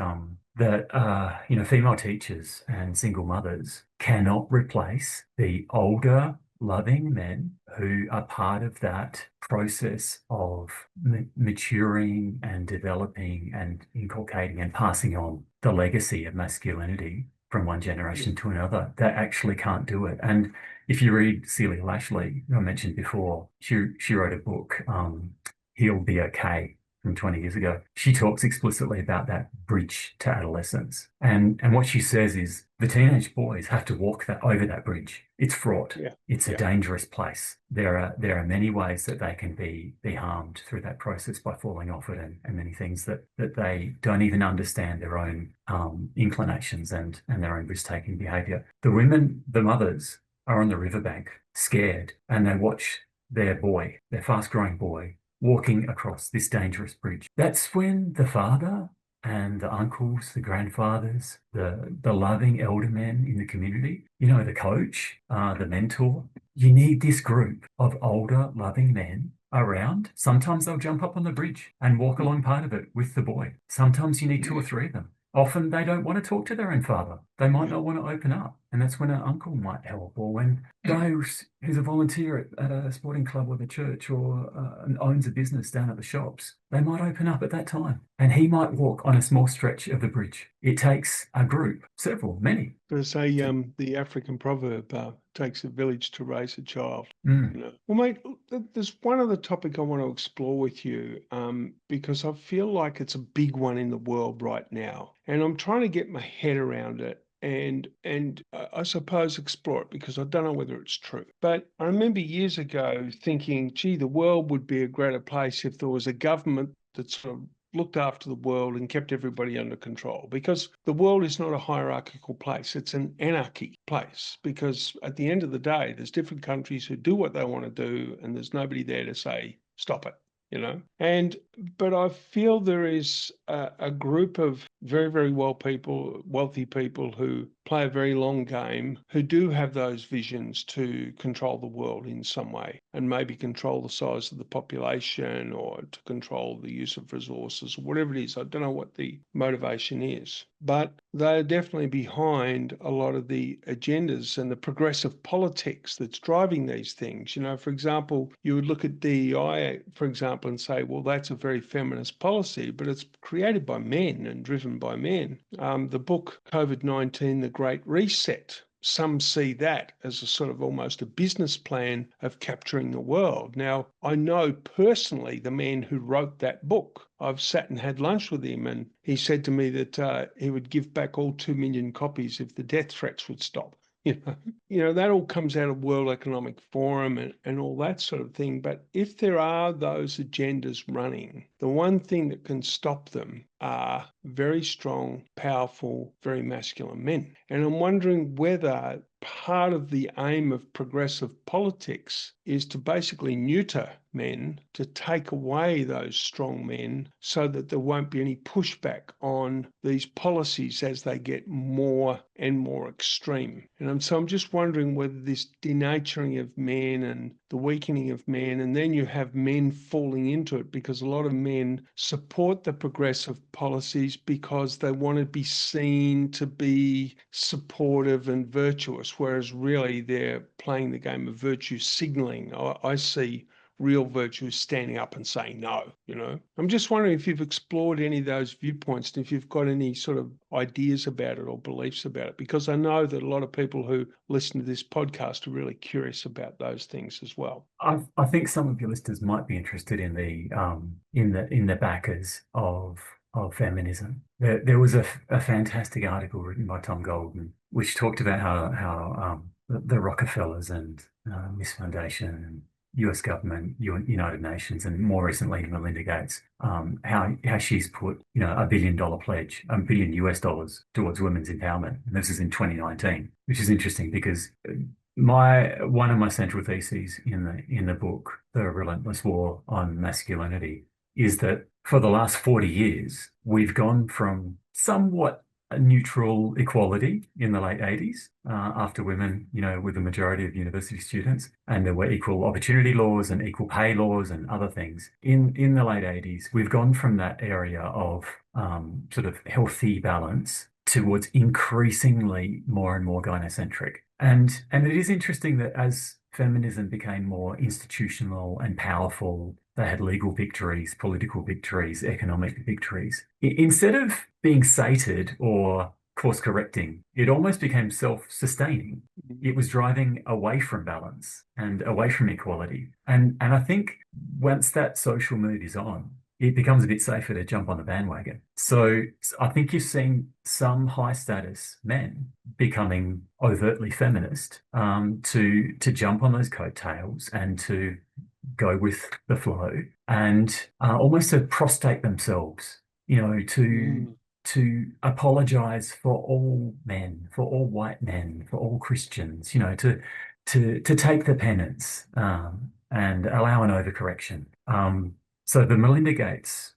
female teachers and single mothers cannot replace the older, loving men who are part of that process of maturing and developing and inculcating and passing on the legacy of masculinity from one generation to another. That actually can't do it. And if you read Celia Lashley, who I mentioned before, she wrote a book, He'll Be Okay, from 20 years ago. She talks explicitly about that bridge to adolescence. And what she says is the teenage boys have to walk over that bridge. It's fraught. It's a dangerous place. There are many ways that they can be harmed through that process by falling off it, and many things that they don't even understand their own inclinations and their own risk-taking behavior. The women, the mothers, are on the riverbank, scared, and they watch their fast-growing boy, walking across this dangerous bridge. That's when the father and the uncles, the grandfathers, the loving elder men in the community, the coach, the mentor, you need this group of older, loving men around. Sometimes they'll jump up on the bridge and walk along part of it with the boy. Sometimes you need 2 or 3 of them. Often they don't want to talk to their own father. They might not want to open up. And that's when an uncle might help, or when guy who's a volunteer at a sporting club or the church, or owns a business down at the shops, they might open up at that time. And he might walk on a small stretch of the bridge. It takes a group, many. There's the African proverb, takes a village to raise a child. Mm. Well, mate, there's one other topic I want to explore with you, because I feel like it's a big one in the world right now, and I'm trying to get my head around it and I suppose explore it, because I don't know whether it's true. But I remember years ago thinking, gee, the world would be a greater place if there was a government that sort of looked after the world and kept everybody under control, because the world is not a hierarchical place. It's an anarchy place, because at the end of the day, there's different countries who do what they want to do, and there's nobody there to say, stop it. But I feel there is a group of very, very wealthy people who play a very long game, who do have those visions to control the world in some way and maybe control the size of the population or to control the use of resources or whatever it is. I don't know what the motivation is, but they're definitely behind a lot of the agendas and the progressive politics that's driving these things. You know, for example, you would look at DEI, for example, and say, well, that's a very feminist policy, but it's created by men and driven by men. The book COVID-19, The Great Reset, some see that as a sort of almost a business plan of capturing the world. Now, I know personally the man who wrote that book. I've sat and had lunch with him, and he said to me that he would give back all 2 million copies if the death threats would stop. That all comes out of World Economic Forum and all that sort of thing. But if there are those agendas running, the one thing that can stop them are very strong, powerful, very masculine men. And I'm wondering whether part of the aim of progressive politics is to basically neuter men, to take away those strong men so that there won't be any pushback on these policies as they get more and more extreme. And so I'm just wondering whether this denaturing of men and the weakening of men, and then you have men falling into it because a lot of men support the progressive policies because they want to be seen to be supportive and virtuous, whereas really they're playing the game of virtue signaling. I see real virtue standing up and saying no. I'm just wondering if you've explored any of those viewpoints and if you've got any sort of ideas about it or beliefs about it, because I know that a lot of people who listen to this podcast are really curious about those things as well. I think some of your listeners might be interested in the backers of feminism. There was a fantastic article written by Tom Goldman, which talked about how the Rockefellers and Miss Foundation and US government, United Nations, and more recently Melinda Gates, how she's put $1 billion pledge, $1 billion US towards women's empowerment. And this is in 2019, which is interesting because one of my central theses in the book, The Relentless War on Masculinity, is that for the last 40 years, we've gone from somewhat a neutral equality in the late 80s after women, with the majority of university students, and there were equal opportunity laws and equal pay laws and other things. In the late 80s, we've gone from that area of sort of healthy balance towards increasingly more and more gynocentric. And it is interesting that as feminism became more institutional and powerful, they had legal victories, political victories, economic victories. Instead of being sated or course correcting, it almost became self-sustaining. It was driving away from balance and away from equality. And I think once that social mood is on, it becomes a bit safer to jump on the bandwagon. So I think you've seen some high status men becoming overtly feminist to jump on those coattails and to go with the flow and almost to prostrate themselves, to apologize for all men, for all white men, for all Christians, to take the penance and allow an overcorrection. So the Melinda Gates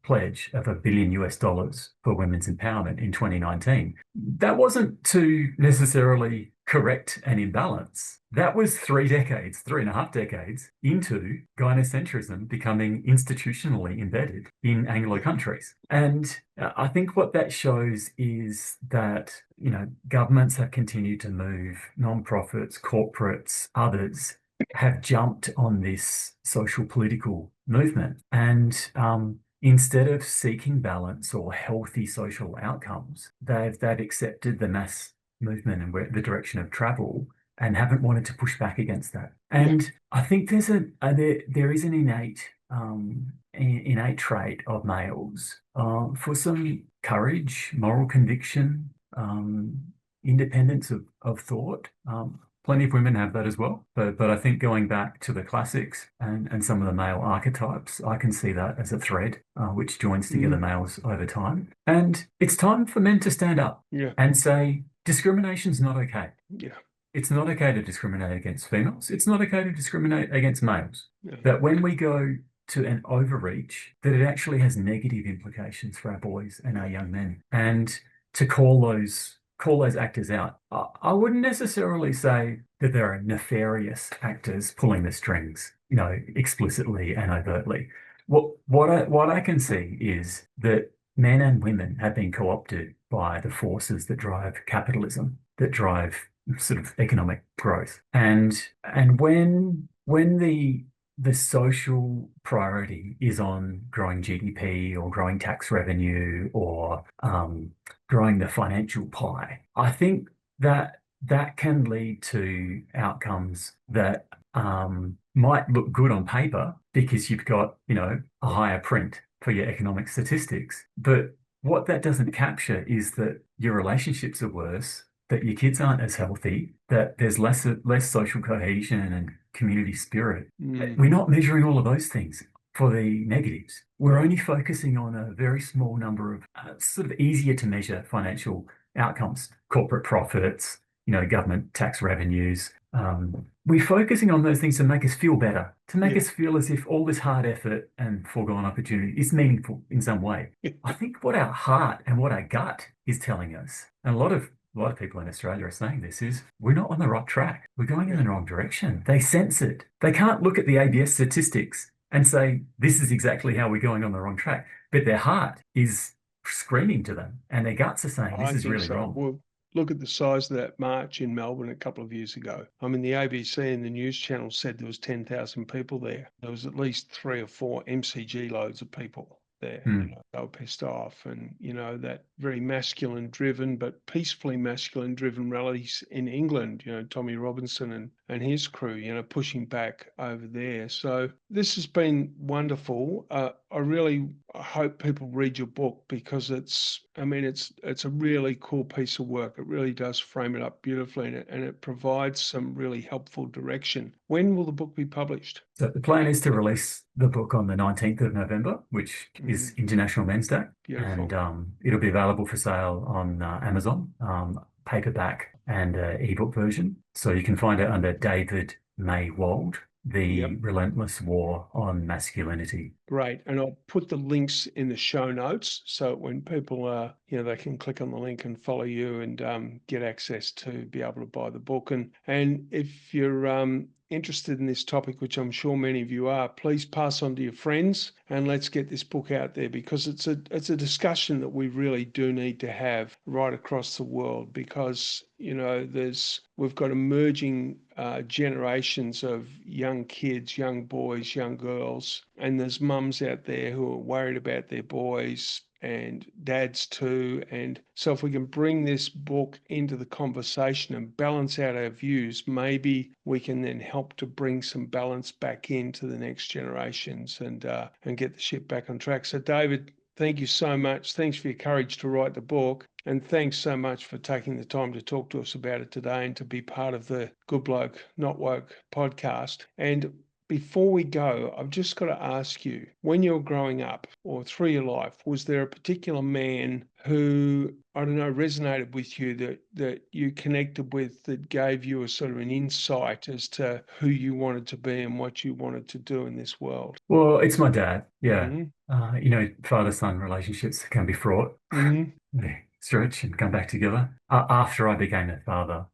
pledge of $1 billion US for women's empowerment in 2019, that wasn't to necessarily correct an imbalance. That was 3.5 decades into gynocentrism becoming institutionally embedded in Anglo countries. And I think what that shows is that, governments have continued to move, non-profits, corporates, others have jumped on this social political movement. And instead of seeking balance or healthy social outcomes, they've accepted the mass movement and the direction of travel and haven't wanted to push back against that. And I think there is an innate trait of males for some courage, moral conviction, independence of thought. Plenty of women have that as well. But I think going back to the classics and some of the male archetypes, I can see that as a thread which joins together males over time. And it's time for men to stand up and say, discrimination's not okay. Yeah. It's not okay to discriminate against females. It's not okay to discriminate against males. Yeah. That when we go to an overreach, that it actually has negative implications for our boys and our young men. And to call those actors out. I wouldn't necessarily say that there are nefarious actors pulling the strings, explicitly and overtly. What I can see is that men and women have been co-opted by the forces that drive capitalism, that drive sort of economic growth. And when the social priority is on growing GDP or growing tax revenue or growing the financial pie, I think that can lead to outcomes that might look good on paper because you've got, a higher print for your economic statistics. But what that doesn't capture is that your relationships are worse, that your kids aren't as healthy, that there's less social cohesion and community spirit. We're not measuring all of those things for the negatives. We're only focusing on a very small number of sort of easier to measure financial outcomes, corporate profits, government tax revenues. We're focusing on those things to make us feel better, to make us feel as if all this hard effort and foregone opportunity is meaningful in some way. I think what our heart and what our gut is telling us, and a lot of people in Australia are saying this, is we're not on the right track. We're going in the wrong direction. They sense it. They can't look at the ABS statistics and say, this is exactly how we're going on the wrong track. But their heart is screaming to them and their guts are saying, this is really wrong. Well, look at the size of that march in Melbourne a couple of years ago. I mean, the ABC and the news channel said there was 10,000 people there. There was at least 3 or 4 MCG loads of people there. They were pissed off, and that very masculine driven but peacefully masculine driven rallies in England, Tommy Robinson and his crew, pushing back over there. So this has been wonderful. I really hope people read your book because it's a really cool piece of work. It really does frame it up beautifully, and it provides some really helpful direction. When will the book be published? So the plan is to release the book on the 19th of November, which is International Men's Day. Beautiful. And it'll be available for sale on Amazon, paperback and ebook version. So you can find it under David Maywald, The Relentless War on Masculinity. Great. And I'll put the links in the show notes so when people they can click on the link and follow you and get access to be able to buy the book. And if you're interested in this topic, which I'm sure many of you are, please pass on to your friends and let's get this book out there, because it's a discussion that we really do need to have right across the world, because we've got emerging generations of young kids, young boys, young girls, and there's mums out there who are worried about their boys and dads too. And so if we can bring this book into the conversation and balance out our views, maybe we can then help to bring some balance back into the next generations and get the ship back on track. So David, thank you so much. Thanks for your courage to write the book. And thanks so much for taking the time to talk to us about it today and to be part of the Good Bloke, Not Woke podcast. And before we go, I've just got to ask you, when you were growing up or through your life, was there a particular man who, resonated with you that you connected with, that gave you a sort of an insight as to who you wanted to be and what you wanted to do in this world? Well, it's my dad. Yeah. Father-son relationships can be fraught. They stretch and come back together. After I became a father,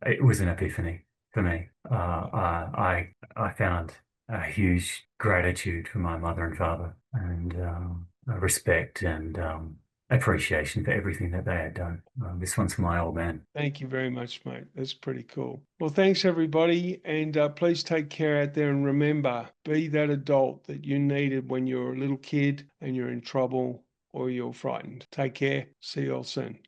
it was an epiphany for me. I found a huge gratitude for my mother and father, and respect and appreciation for everything that they had done. This one's for my old man. Thank you very much, mate. That's pretty cool. Well, thanks everybody, and please take care out there, and remember, be that adult that you needed when you were a little kid and you're in trouble or you're frightened. Take care. See you all soon.